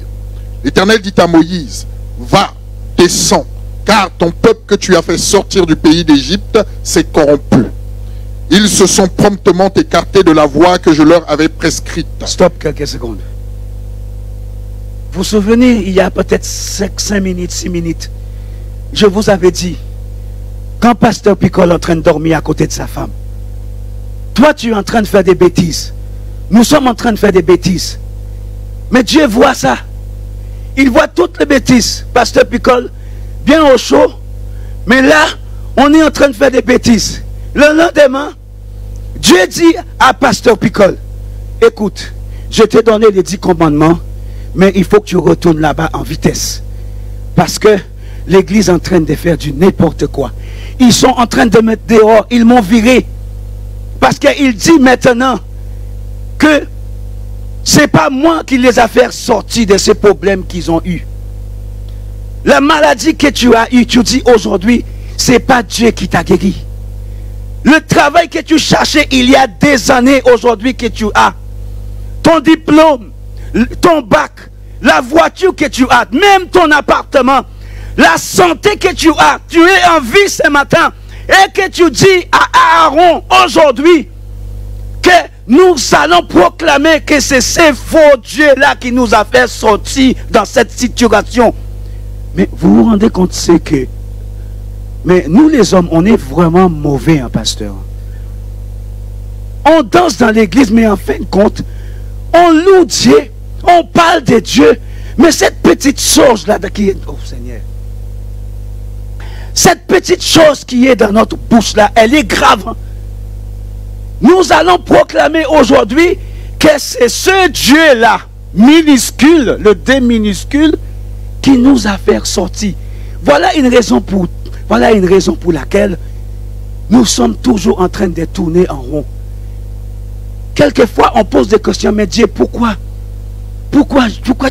L'Éternel dit à Moïse, va, descends, car ton peuple que tu as fait sortir du pays d'Égypte s'est corrompu. Ils se sont promptement écartés de la voie que je leur avais prescrite. Stop quelques secondes. Vous vous souvenez, il y a peut-être 5 minutes, 6 minutes, je vous avais dit, quand Pasteur Picole est en train de dormir à côté de sa femme, toi tu es en train de faire des bêtises. Nous sommes en train de faire des bêtises. Mais Dieu voit ça. Il voit toutes les bêtises. Pasteur Picole, bien au chaud. Mais là, on est en train de faire des bêtises. Le lendemain, Dieu dit à Pasteur Picole, écoute, je t'ai donné les 10 commandements, mais il faut que tu retournes là-bas en vitesse. Parce que l'église est en train de faire du n'importe quoi. Ils sont en train de mettre dehors, ils m'ont viré. Parce qu'il dit maintenant que c'est pas moi qui les a fait sortir de ces problèmes qu'ils ont eus. La maladie que tu as eue, tu dis aujourd'hui, c'est pas Dieu qui t'a guéri. Le travail que tu cherchais il y a des années aujourd'hui que tu as, ton diplôme, ton bac, la voiture que tu as, même ton appartement, la santé que tu as, tu es en vie ce matin et que tu dis à Aaron aujourd'hui que nous allons proclamer que c'est ce faux Dieu-là qui nous a fait sortir dans cette situation. Mais vous vous rendez compte, c'est que mais nous les hommes, on est vraiment mauvais, hein, pasteur. On danse dans l'église, mais en fin de compte, on loue Dieu, on parle de Dieu, mais cette petite chose-là qui est... Oh Seigneur. Cette petite chose qui est dans notre bouche-là, elle est grave. Hein? Nous allons proclamer aujourd'hui que c'est ce Dieu-là, minuscule, le D minuscule, qui nous a fait sortir. Voilà une raison pour laquelle nous sommes toujours en train de tourner en rond. Quelquefois, on pose des questions, mais Dieu, pourquoi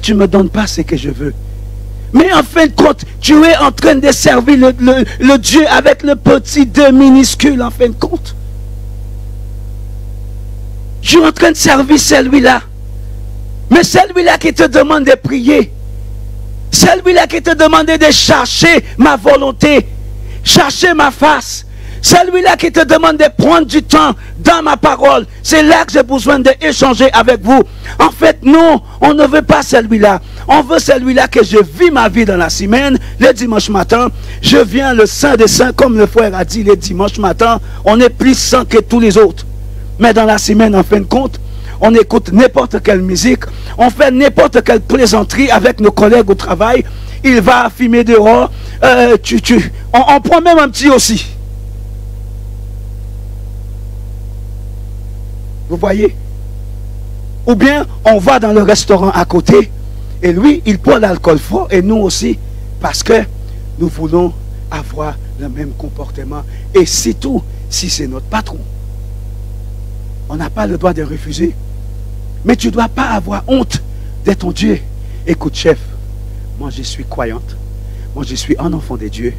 tu ne me donnes pas ce que je veux? Mais en fin de compte, tu es en train de servir le Dieu avec le petit D minuscule, en fin de compte. Tu es en train de servir celui-là. Mais celui-là qui te demande de prier, celui-là qui te demande de chercher ma volonté, chercher ma face, celui-là qui te demande de prendre du temps dans ma parole, c'est là que j'ai besoin d'échanger avec vous. En fait, non, on ne veut pas celui-là. On veut celui-là que je vis ma vie dans la semaine. Le dimanche matin, je viens le saint des saints, comme le frère a dit, le dimanche matin, on est plus saint que tous les autres. Mais dans la semaine, en fin de compte, on écoute n'importe quelle musique, on fait n'importe quelle plaisanterie avec nos collègues au travail, il va fumer dehors, on prend même un petit aussi. Vous voyez? Ou bien on va dans le restaurant à côté et lui, il prend l'alcool fort et nous aussi, parce que nous voulons avoir le même comportement. Et c'est tout, si c'est notre patron. On n'a pas le droit de refuser. Mais tu ne dois pas avoir honte de ton Dieu. Écoute, chef, moi je suis croyante. Moi je suis un enfant de Dieu.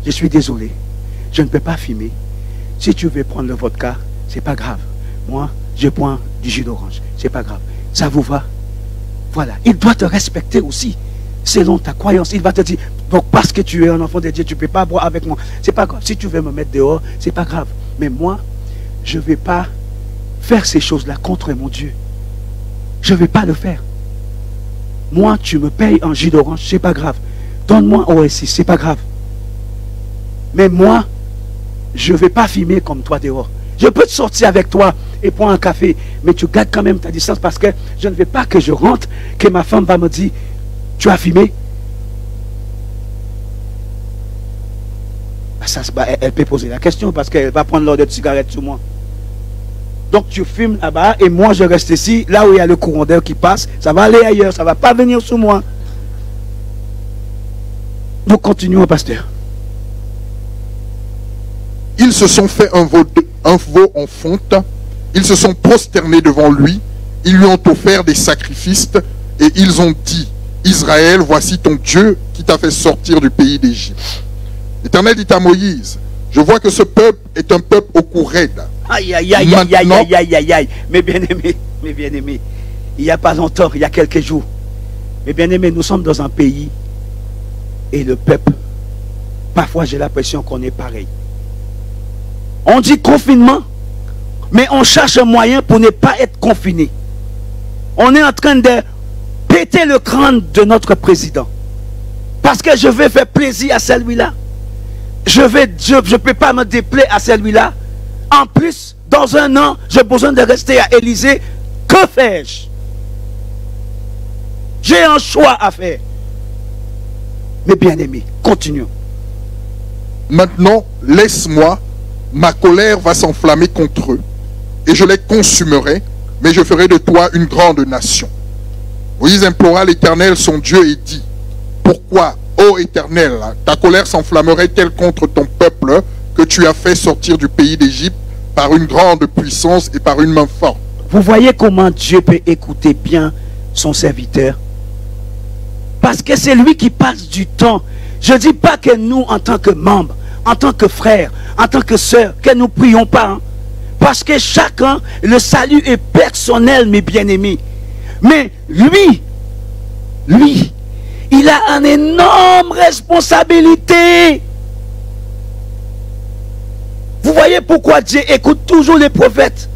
Je suis désolé. Je ne peux pas fumer. Si tu veux prendre le vodka, c'est pas grave. Moi, je prends du jus d'orange. C'est pas grave. Ça vous va? Voilà. Il doit te respecter aussi. Selon ta croyance, il va te dire, donc parce que tu es un enfant de Dieu, tu ne peux pas boire avec moi. C'est pas grave. Si tu veux me mettre dehors, c'est pas grave. Mais moi, je ne vais pas faire ces choses-là contre mon Dieu. Je ne vais pas le faire. Moi, tu me payes un jus d'orange, c'est pas grave. Donne-moi Oasis, c'est pas grave. Mais moi, je ne vais pas fumer comme toi dehors. Je peux te sortir avec toi et prendre un café, mais tu gardes quand même ta distance parce que je ne veux pas que je rentre, que ma femme va me dire, tu as fumé? Elle peut poser la question parce qu'elle va prendre l'ordre de cigarette sur moi. Donc tu fumes là-bas et moi je reste ici, là où il y a le courant d'air qui passe, ça va aller ailleurs, ça ne va pas venir sur moi. Nous continuons, pasteur. Ils se sont fait un veau en fonte, ils se sont prosternés devant lui, ils lui ont offert des sacrifices et ils ont dit, Israël, voici ton Dieu qui t'a fait sortir du pays d'Égypte. L'Éternel dit à Moïse, je vois que ce peuple est un peuple au cou raide. Aïe, aïe, aïe, aïe, aïe, aïe, aïe, aïe, aïe. Mes bien-aimés, il n'y a pas longtemps, il y a quelques jours, mes bien-aimés, nous sommes dans un pays et le peuple, parfois j'ai l'impression qu'on est pareil. On dit confinement, mais on cherche un moyen pour ne pas être confiné. On est en train de péter le crâne de notre président. Parce que je vais faire plaisir à celui-là. Je ne peux pas me déplaire à celui-là. En plus, dans un an, j'ai besoin de rester à Élysée. Que fais-je? J'ai un choix à faire. Mes bien-aimés, continuons. Maintenant, laisse-moi, ma colère va s'enflammer contre eux, et je les consumerai, mais je ferai de toi une grande nation. Moïse implora l'Éternel son Dieu et dit, pourquoi, ô Éternel, ta colère s'enflammerait-elle contre ton peuple que tu as fait sortir du pays d'Égypte par une grande puissance et par une main forte? Vous voyez comment Dieu peut écouter bien son serviteur? Parce que c'est lui qui passe du temps. Je ne dis pas que nous, en tant que membres, en tant que frères, en tant que sœurs, que nous ne prions pas. Hein? Parce que chacun, le salut est personnel, mes bien-aimés. Mais lui, il a une énorme responsabilité. Vous voyez pourquoi Dieu écoute toujours les prophètes.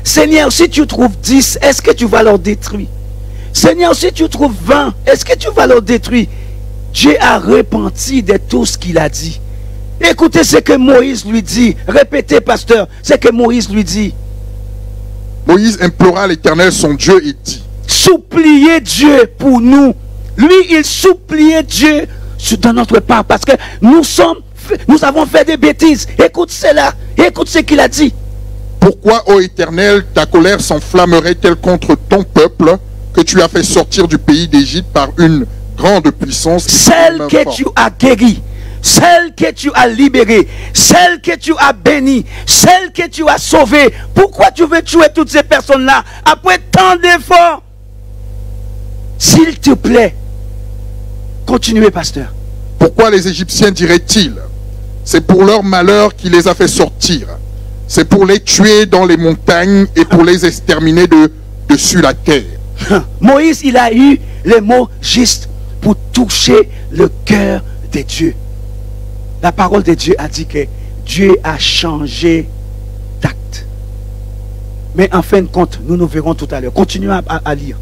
Seigneur, si tu trouves 10, est-ce que tu vas leur détruire? Seigneur, si tu trouves 20, est-ce que tu vas leur détruire? Dieu a repenti de tout ce qu'il a dit. Écoutez ce que Moïse lui dit. Répétez, pasteur, ce que Moïse lui dit. Moïse implora l'Éternel son Dieu et dit, suppliez Dieu pour nous. Lui, il suppliait Dieu de notre part parce que nous avons fait des bêtises. Écoute cela, écoute ce qu'il a dit. pourquoi, ô Éternel, ta colère s'enflammerait-elle contre ton peuple que tu as fait sortir du pays d'Égypte par une grande puissance? Celle que tu as guérie, celle que tu as libérée, celle que tu as bénie, celle que tu as sauvée. Pourquoi tu veux tuer toutes ces personnes-là après tant d'efforts? S'il te plaît, continuez, pasteur. Pourquoi les Égyptiens diraient-ils? C'est pour leur malheur qu'il les a fait sortir. C'est pour les tuer dans les montagnes et pour les exterminer dessus la terre. Moïse, il a eu les mots justes pour toucher le cœur de Dieu. La parole de Dieu a dit que Dieu a changé d'acte. Mais en fin de compte, nous verrons tout à l'heure. Continuons à lire.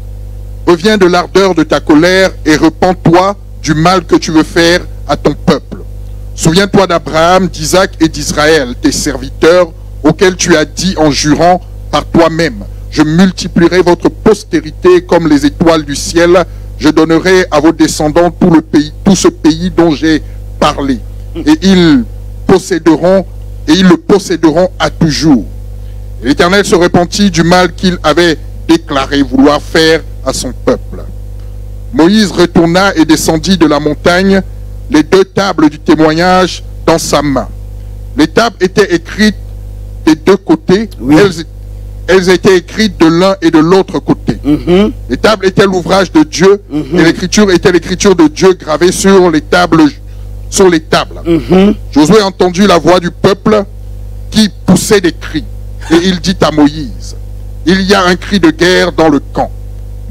Reviens de l'ardeur de ta colère et repens-toi du mal que tu veux faire à ton peuple. Souviens-toi d'Abraham, d'Isaac et d'Israël, tes serviteurs, auxquels tu as dit en jurant par toi-même, je multiplierai votre postérité comme les étoiles du ciel. Je donnerai à vos descendants tout ce pays dont j'ai parlé. Et ils le posséderont à toujours. L'Éternel se repentit du mal qu'il avait déclaré vouloir faire à son peuple. Moïse retourna et descendit de la montagne, les 2 tables du témoignage dans sa main. Les tables étaient écrites des 2 côtés. Oui. Elles étaient écrites de l'un et de l'autre côté. Les tables étaient l'ouvrage de Dieu et l'écriture était l'écriture de Dieu gravée sur les tables. Josué entendit la voix du peuple qui poussait des cris. Et il dit à Moïse, il y a un cri de guerre dans le camp.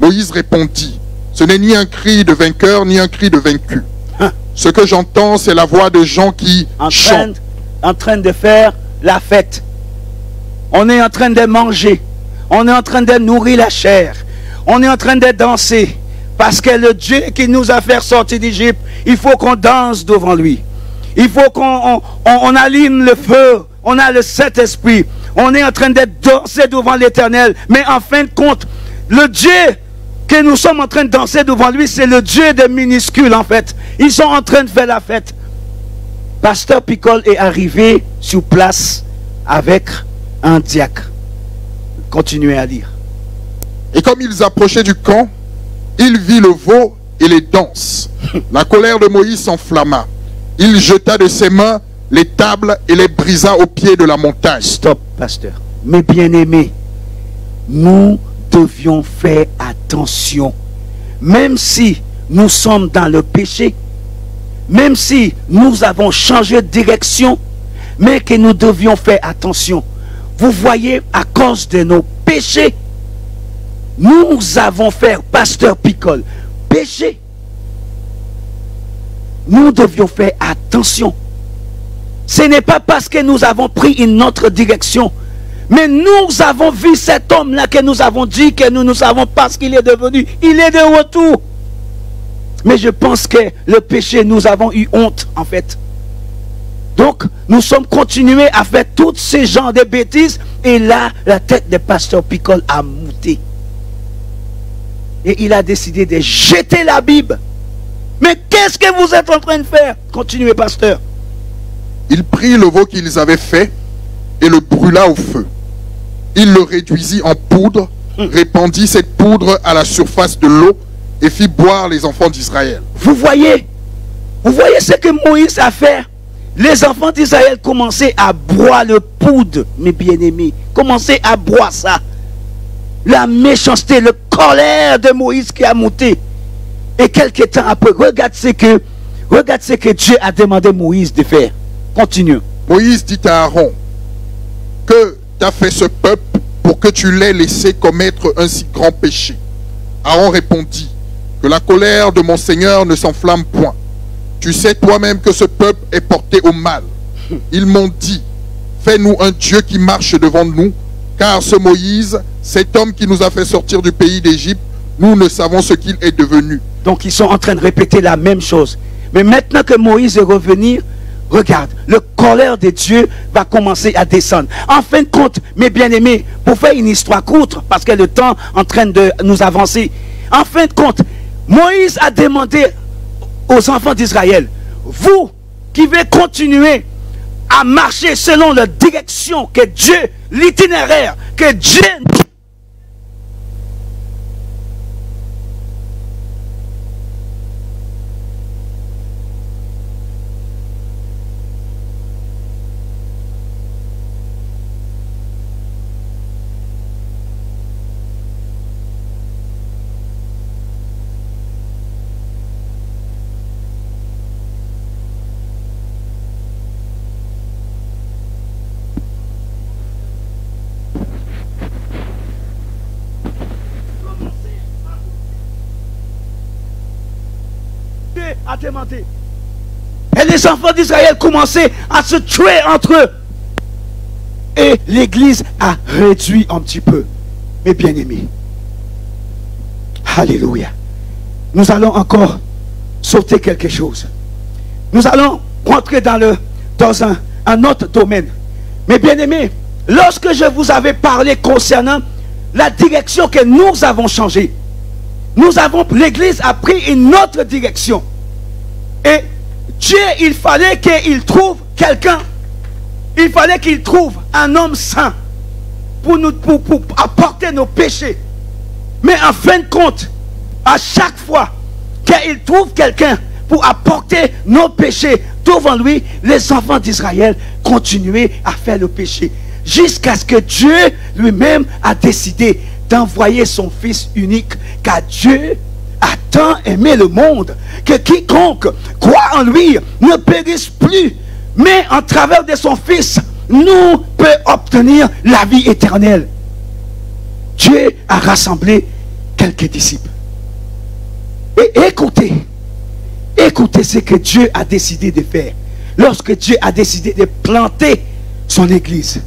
Moïse répondit, ce n'est ni un cri de vainqueur ni un cri de vaincu. Ce que j'entends, c'est la voix de gens qui chantent. En train de faire la fête. On est en train de manger. On est en train de nourrir la chair. On est en train de danser. Parce que le Dieu qui nous a fait sortir d'Égypte, il faut qu'on danse devant lui. Il faut qu'on allume le feu. On a le Saint-Esprit. On est en train de danser devant l'Éternel. Mais en fin de compte, le Dieu que nous sommes en train de danser devant lui, c'est le Dieu des minuscules en fait. Ils sont en train de faire la fête. Pasteur Picole est arrivé sur place avec un diacre. Continuez à lire. Et comme ils approchaient du camp, il vit le veau et les danses. La colère de Moïse s'enflamma. Il jeta de ses mains les tables et les brisa au pied de la montagne. Stop, pasteur. Mes bien-aimés, nous devions faire attention. Même si nous sommes dans le péché, même si nous avons changé de direction, mais que nous devions faire attention. Vous voyez, à cause de nos péchés, nous avons fait, pasteur Picole, péché. Nous devions faire attention. Ce n'est pas parce que nous avons pris une autre direction, mais nous avons vu cet homme-là que nous avons dit que nous ne savons pas ce qu'il est devenu. Il est de retour. Mais je pense que le péché, nous avons eu honte en fait. Donc, nous sommes continués à faire tous ces genres de bêtises. Et là, la tête de pasteur Picole a monté. Et il a décidé de jeter la Bible. Mais qu'est-ce que vous êtes en train de faire? Continuez, pasteur. Il prit le veau qu'ils avaient fait et le brûla au feu. Il le réduisit en poudre, répandit cette poudre à la surface de l'eau et fit boire les enfants d'Israël. Vous voyez ce que Moïse a fait? Les enfants d'Israël commençaient à boire le poudre, mes bien-aimés. Commençaient à boire ça. La méchanceté, la colère de Moïse qui a monté. Et quelques temps après, regarde ce que Dieu a demandé à Moïse de faire. Continue. Moïse dit à Aaron, que t'as fait ce peuple pour que tu l'aies laissé commettre un si grand péché? Aaron répondit, que la colère de mon Seigneur ne s'enflamme point. Tu sais toi-même que ce peuple est porté au mal. Ils m'ont dit, fais-nous un Dieu qui marche devant nous, car ce Moïse, cet homme qui nous a fait sortir du pays d'Égypte, nous ne savons ce qu'il est devenu. Donc ils sont en train de répéter la même chose. Mais maintenant que Moïse est revenu, regarde, le colère de Dieu va commencer à descendre. En fin de compte, mes bien-aimés, pour faire une histoire courte, parce que le temps est en train de nous avancer, en fin de compte, Moïse a demandé aux enfants d'Israël, vous qui devez continuer à marcher selon la direction que Dieu, l'itinéraire que Dieu... a demandé. Et les enfants d'Israël commençaient à se tuer entre eux. Et l'église a réduit un petit peu. Mes bien-aimés. Alléluia. Nous allons encore sauter quelque chose. Nous allons rentrer dans un autre domaine. Mes bien-aimés, lorsque je vous avais parlé concernant la direction que nous avons changée. L'église a pris une autre direction. Et Dieu, il fallait qu'il trouve quelqu'un. Il fallait qu'il trouve un homme saint pour apporter nos péchés. Mais en fin de compte, à chaque fois qu'il trouve quelqu'un pour apporter nos péchés devant lui, les enfants d'Israël continuaient à faire le péché. Jusqu'à ce que Dieu lui-même a décidé d'envoyer son Fils unique, car Dieu a tant aimé le monde que quiconque croit en lui ne périsse plus, mais en travers de son Fils, nous peut obtenir la vie éternelle. Dieu a rassemblé quelques disciples. Et écoutez ce que Dieu a décidé de faire. Lorsque Dieu a décidé de planter son église,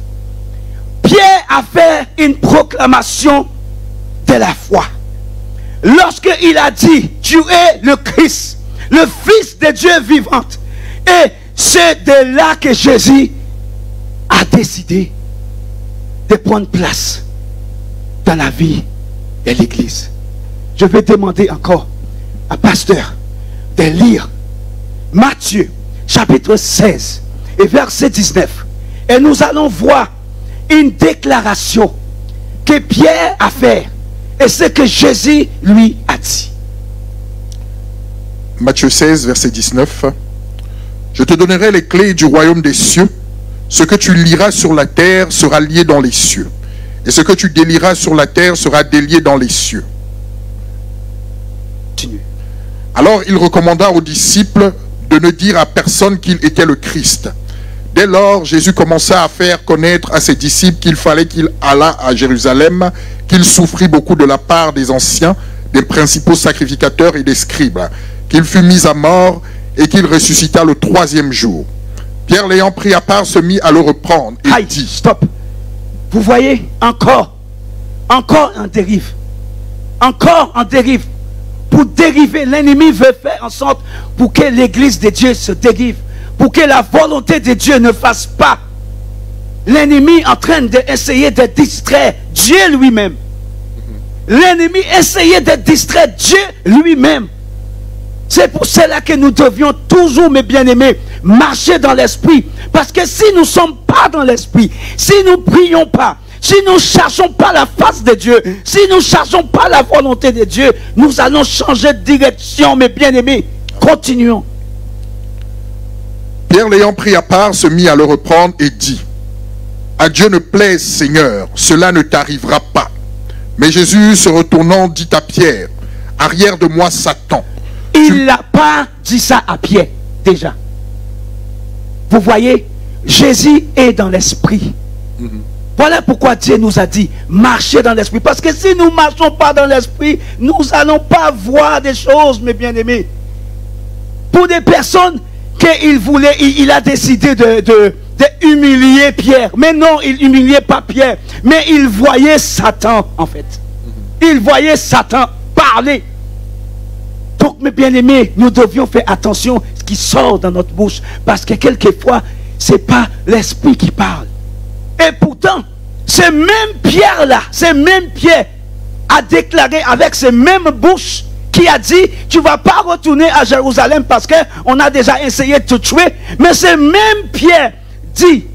Pierre a fait une proclamation de la foi. Lorsqu'il a dit, tu es le Christ, le Fils de Dieu vivant. Et c'est de là que Jésus a décidé de prendre place dans la vie de l'église. Je vais demander encore à pasteur de lire Matthieu chapitre 16 et verset 19. Et nous allons voir une déclaration que Pierre a fait et ce que Jésus lui a dit. Matthieu 16, verset 19. Je te donnerai les clés du royaume des cieux. Ce que tu lieras sur la terre sera lié dans les cieux. Et ce que tu délieras sur la terre sera délié dans les cieux. Continue. Alors il recommanda aux disciples de ne dire à personne qu'il était le Christ. Dès lors, Jésus commença à faire connaître à ses disciples qu'il fallait qu'il allât à Jérusalem, qu'il souffrit beaucoup de la part des anciens, des principaux sacrificateurs et des scribes, qu'il fut mis à mort et qu'il ressuscita le 3e jour. Pierre, l'ayant pris à part, se mit à le reprendre et dit... Stop. Vous voyez, encore en dérive. Encore en dérive. Pour dériver, l'ennemi veut faire en sorte pour que l'église de Dieu se dérive. Pour que la volonté de Dieu ne fasse pas. L'ennemi en train d'essayer de distraire Dieu lui-même. L'ennemi essayait de distraire Dieu lui-même. C'est pour cela que nous devions toujours, mes bien-aimés, marcher dans l'esprit. Parce que si nous ne sommes pas dans l'esprit, si nous ne prions pas, si nous ne cherchons pas la face de Dieu, si nous ne cherchons pas la volonté de Dieu, nous allons changer de direction, mes bien-aimés. Continuons. Pierre, l'ayant pris à part, se mit à le reprendre et dit, à Dieu ne plaise, Seigneur, cela ne t'arrivera pas. Mais Jésus, se retournant, dit à Pierre, arrière de moi, Satan. Il n'a pas dit ça à Pierre, déjà. Vous voyez, Jésus est dans l'esprit. Voilà pourquoi Dieu nous a dit, marchez dans l'esprit. Parce que si nous ne marchons pas dans l'esprit, nous n'allons pas voir des choses, mes bien-aimés. Pour des personnes qu'il voulait, il a décidé de humilier Pierre. Mais non, il n'humiliait pas Pierre. Mais il voyait Satan, en fait. Il voyait Satan parler. Donc, mes bien-aimés, nous devions faire attention à ce qui sort dans notre bouche. Parce que quelquefois, ce n'est pas l'esprit qui parle. Et pourtant, ce même Pierre-là, ce même Pierre a déclaré avec ses mêmes bouches qui a dit, tu ne vas pas retourner à Jérusalem parce qu'on a déjà essayé de te tuer. Mais ce même Pierre dit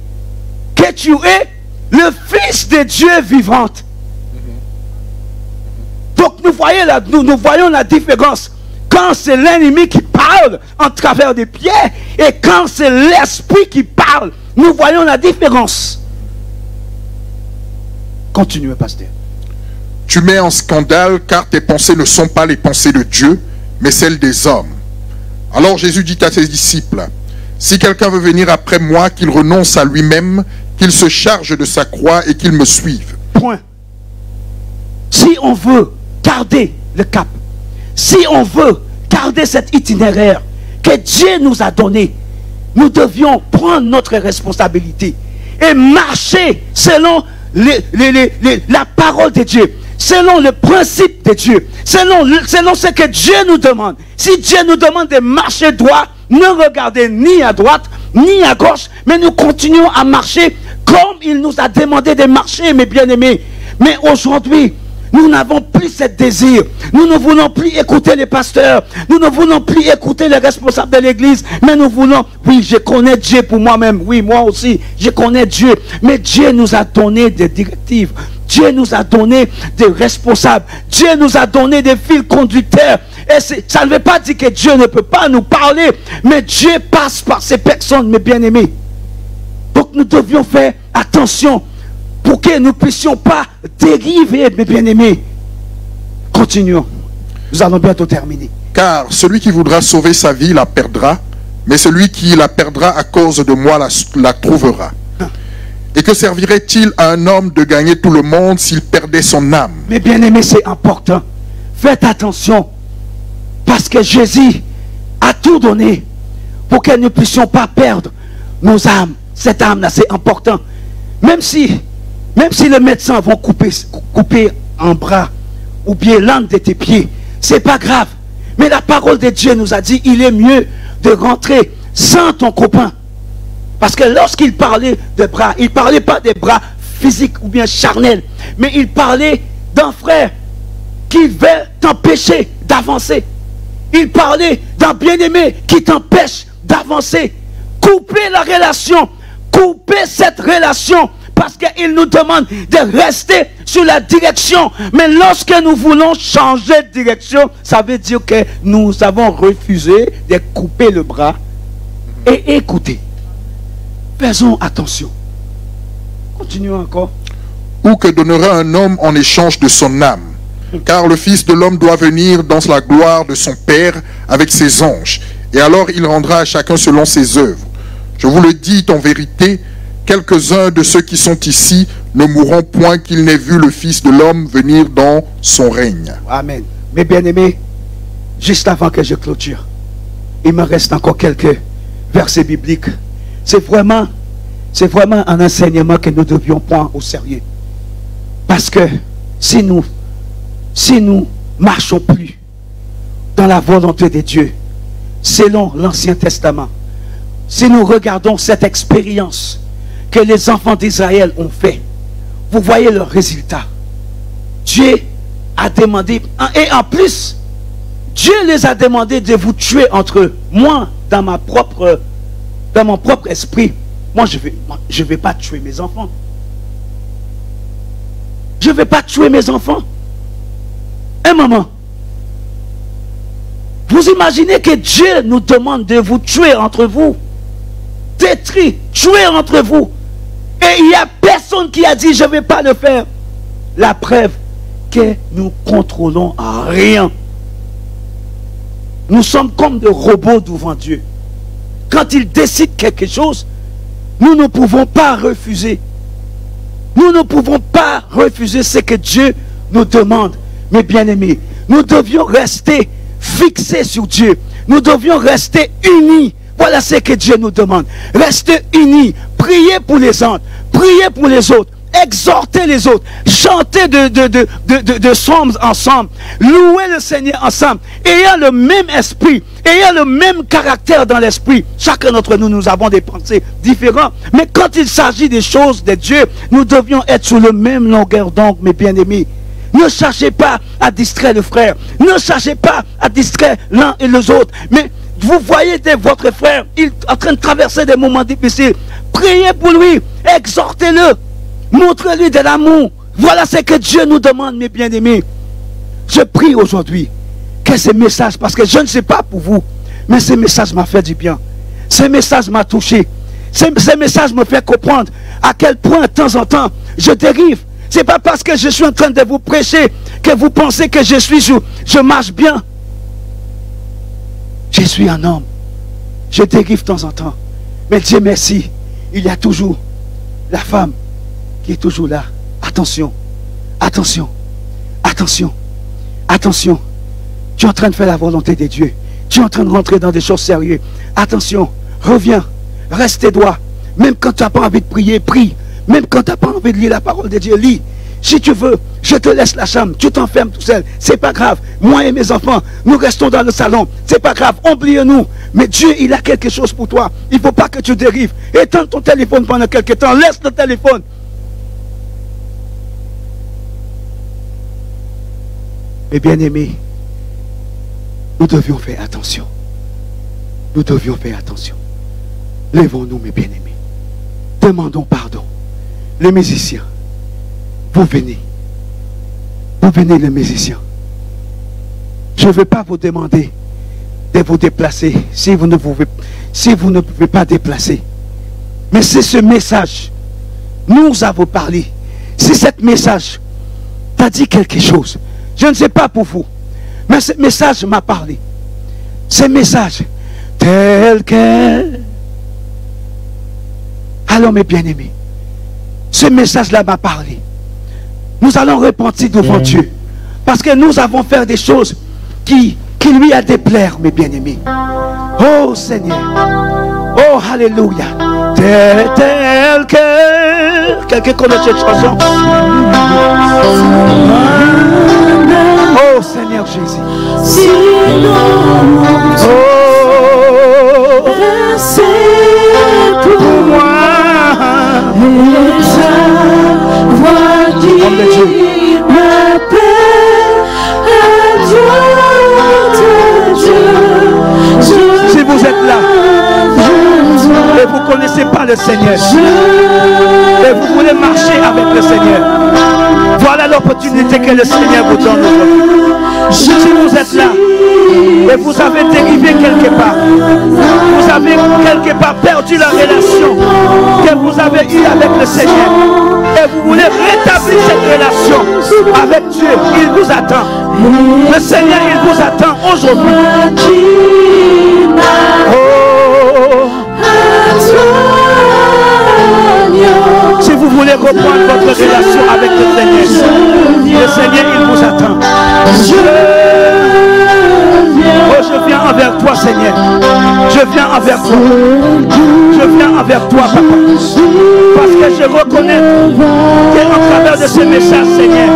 que tu es le Fils de Dieu vivant. Donc nous voyons la différence. Quand c'est l'ennemi qui parle en travers des pierres et quand c'est l'esprit qui parle, nous voyons la différence. Continuez, pasteur. Tu mets en scandale car tes pensées ne sont pas les pensées de Dieu, mais celles des hommes. Alors Jésus dit à ses disciples, si quelqu'un veut venir après moi, qu'il renonce à lui-même, qu'il se charge de sa croix et qu'il me suive. Point. Si on veut garder le cap, si on veut garder cet itinéraire que Dieu nous a donné, nous devions prendre notre responsabilité et marcher selon la parole de Dieu, selon le principe de Dieu, selon ce que Dieu nous demande. Si Dieu nous demande de marcher droit, ne regardez ni à droite, ni à gauche, mais nous continuons à marcher comme il nous a demandé de marcher, mes bien-aimés. Mais aujourd'hui, nous n'avons plus ce désir. Nous ne voulons plus écouter les pasteurs. Nous ne voulons plus écouter les responsables de l'église. Mais nous voulons, oui, je connais Dieu pour moi-même. Oui, moi aussi, je connais Dieu. Mais Dieu nous a donné des directives. Dieu nous a donné des responsables. Dieu nous a donné des fils conducteurs. Et ça ne veut pas dire que Dieu ne peut pas nous parler. Mais Dieu passe par ces personnes, mes bien-aimés. Donc nous devions faire attention pour que nous ne puissions pas dériver, mes bien-aimés. Continuons. Nous allons bientôt terminer. Car celui qui voudra sauver sa vie la perdra, mais celui qui la perdra à cause de moi la trouvera. Et que servirait-il à un homme de gagner tout le monde s'il perdait son âme? Mes bien-aimés, c'est important. Faites attention. Parce que Jésus a tout donné pour que nous ne puissions pas perdre nos âmes. Cette âme-là, c'est important. Même si les médecins vont couper un bras ou bien l'un de tes pieds, c'est pas grave. Mais la parole de Dieu nous a dit, il est mieux de rentrer sans ton copain. Parce que lorsqu'il parlait de bras, il ne parlait pas des bras physiques ou bien charnels, mais il parlait d'un frère qui veut t'empêcher d'avancer. Il parlait d'un bien-aimé qui t'empêche d'avancer. Couper la relation, couper cette relation, parce qu'il nous demande de rester sur la direction. Mais lorsque nous voulons changer de direction, ça veut dire que nous avons refusé de couper le bras et écouter. Faisons attention. Continuons encore. Ou que donnera un homme en échange de son âme? Car le Fils de l'homme doit venir dans la gloire de son Père avec ses anges. Et alors il rendra à chacun selon ses œuvres. Je vous le dis en vérité, quelques-uns de ceux qui sont ici ne mourront point qu'ils n'aient vu le Fils de l'homme venir dans son règne. Amen. Mes bien-aimés, juste avant que je clôture, il me reste encore quelques versets bibliques. C'est vraiment un enseignement que nous devions prendre au sérieux. Parce que si nous marchons plus dans la volonté de Dieu, selon l'Ancien Testament, si nous regardons cette expérience que les enfants d'Israël ont fait, vous voyez le résultat. Dieu a demandé, et en plus, Dieu les a demandé de vous tuer entre eux. Moi, dans mon propre esprit, moi je vais pas tuer mes enfants. Je ne vais pas tuer mes enfants. Un moment. Vous imaginez que Dieu nous demande de vous tuer entre vous. Détruire, tuer entre vous. Et il n'y a personne qui a dit je ne vais pas le faire. La preuve que nous contrôlons rien. Nous sommes comme des robots devant Dieu. Quand il décide quelque chose, nous ne pouvons pas refuser. Nous ne pouvons pas refuser ce que Dieu nous demande. Mes bien-aimés, nous devions rester fixés sur Dieu. Nous devions rester unis. Voilà ce que Dieu nous demande. Rester unis. Prier pour les uns. Prier pour les autres. Exhorter les autres. Chanter de psaumes ensemble. Louer le Seigneur ensemble. Ayant le même esprit. Ayant le même caractère dans l'esprit. Chacun d'entre nous, nous avons des pensées différentes. Mais quand il s'agit des choses de Dieu, nous devions être sur le même longueur d'onde, mes bien-aimés. Ne cherchez pas à distraire le frère. Ne cherchez pas à distraire l'un et les autres. Mais vous voyez votre frère, il est en train de traverser des moments difficiles. Priez pour lui. Exhortez-le. Montrez-lui de l'amour. Voilà ce que Dieu nous demande, mes bien-aimés. Je prie aujourd'hui que ce message, parce que je ne sais pas pour vous, mais ce message m'a fait du bien. Ce message m'a touché. Ce message me fait comprendre à quel point, de temps en temps, je dérive. Ce n'est pas parce que je suis en train de vous prêcher que vous pensez que je marche bien. Je suis un homme. Je dérive de temps en temps. Mais Dieu merci, il y a toujours la femme qui est toujours là. Attention, attention, attention, attention. Tu es en train de faire la volonté de Dieu. Tu es en train de rentrer dans des choses sérieuses. Attention, reviens, reste tes doigts. Même quand tu n'as pas envie de prier, prie. Même quand tu n'as pas envie de lire la parole de Dieu, lis. Si tu veux, je te laisse la chambre. Tu t'enfermes tout seul. C'est pas grave. Moi et mes enfants, nous restons dans le salon. C'est pas grave. Oublie-nous. Mais Dieu, il a quelque chose pour toi. Il ne faut pas que tu dérives. Éteins ton téléphone pendant quelque temps. Laisse le téléphone. Mes bien-aimés, nous devions faire attention. Nous devions faire attention. Lèvons-nous, mes bien-aimés. Demandons pardon. Les musiciens, vous venez. Vous venez, les musiciens. Je ne vais pas vous demander de vous déplacer si vous ne pouvez pas déplacer. Mais c'est ce message. Nous avons parlé. Si ce message t'a dit quelque chose, je ne sais pas pour vous, mais ce message m'a parlé. Ce message, tel que... Alors mes bien-aimés, ce message-là m'a parlé. Nous allons repentir devant Dieu. Parce que nous avons fait des choses qui lui a déplaire, mes bien-aimés. Oh Seigneur. Oh Alléluia. Tel que... Quelqu'un connaît cette chanson? Oh Seigneur Jésus. Oh, c'est pour moi. Homme de Dieu. Si vous êtes là et vous ne connaissez pas le Seigneur et vous voulez marcher avec le Seigneur, voilà l'opportunité que le Seigneur vous donne aujourd'hui. Si vous êtes là et vous avez dérivé quelque part, vous avez quelque part perdu la relation que vous avez eue avec le Seigneur et vous voulez rétablir cette relation avec Dieu, il vous attend. Le Seigneur, il vous attend aujourd'hui. Si vous voulez reprendre votre relation avec le Seigneur, il vous attend. Oh, je viens envers toi, Seigneur. Je viens envers toi. Je viens envers toi, Papa. Parce que je reconnais qu'en travers de ce message, Seigneur,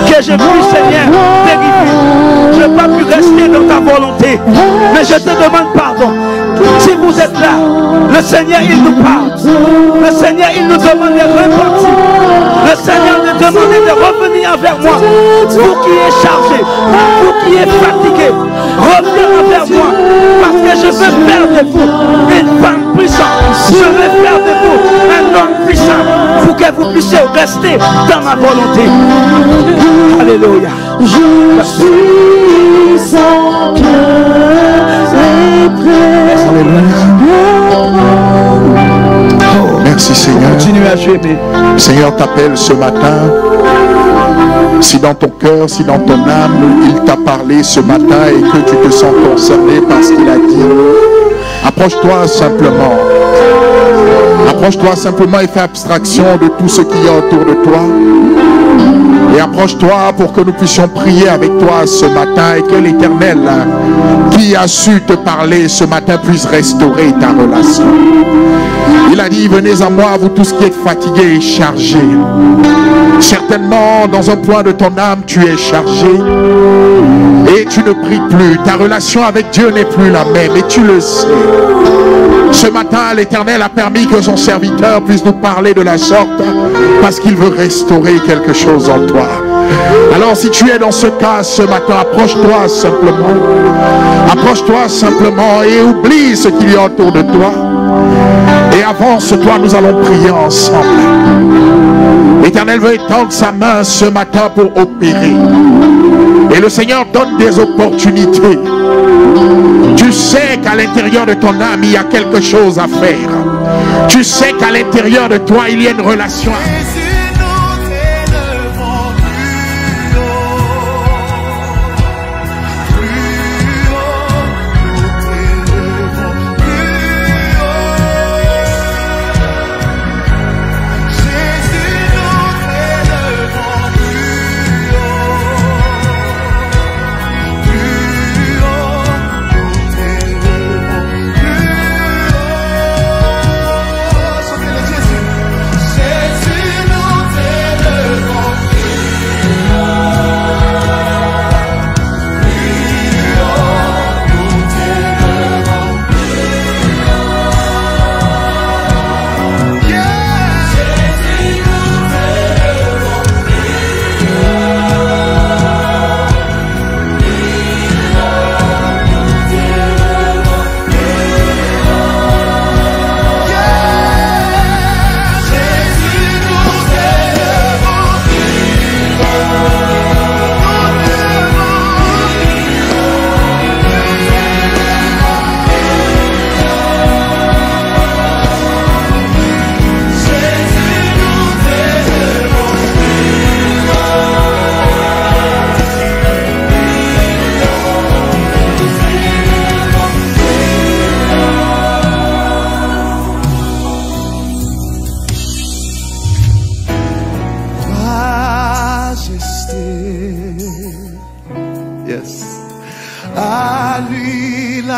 que je puisse, Seigneur, dériver. Je n'ai pas pu rester dans ta volonté. Mais je te demande pardon. Si vous êtes là, le Seigneur, il nous parle. Le Seigneur, il nous demande de repentir. Le Seigneur nous demande de revenir vers moi. Vous qui êtes chargé, vous qui êtes fatigué, revenez vers moi. Parce que je veux faire de vous une femme puissante. Je veux faire de vous un homme puissant. Pour que vous puissiez rester dans ma volonté. Alléluia. Je suis sans cœur et prêt. Merci Seigneur. Continuez à jouer. Seigneur t'appelle ce matin. Si dans ton cœur, si dans ton âme, il t'a parlé ce matin et que tu te sens concerné par ce qu'il a dit, approche-toi simplement. Approche-toi simplement et fais abstraction de tout ce qu'il y a autour de toi. Et approche-toi pour que nous puissions prier avec toi ce matin et que l'Éternel qui a su te parler ce matin puisse restaurer ta relation. Il a dit, venez à moi, vous tous qui êtes fatigués et chargés. Certainement, dans un point de ton âme, tu es chargé et tu ne pries plus. Ta relation avec Dieu n'est plus la même et tu le sais. Ce matin, l'Éternel a permis que son serviteur puisse nous parler de la sorte parce qu'il veut restaurer quelque chose en toi. Alors si tu es dans ce cas ce matin, approche-toi simplement. Approche-toi simplement et oublie ce qu'il y a autour de toi. Et avance-toi, nous allons prier ensemble. L'Éternel veut étendre sa main ce matin pour opérer. Et le Seigneur donne des opportunités. Tu sais qu'à l'intérieur de ton âme, il y a quelque chose à faire. Tu sais qu'à l'intérieur de toi, il y a une relation à faire. C'est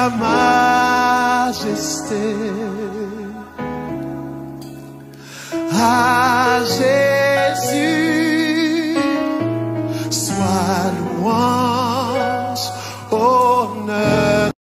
ta majesté. À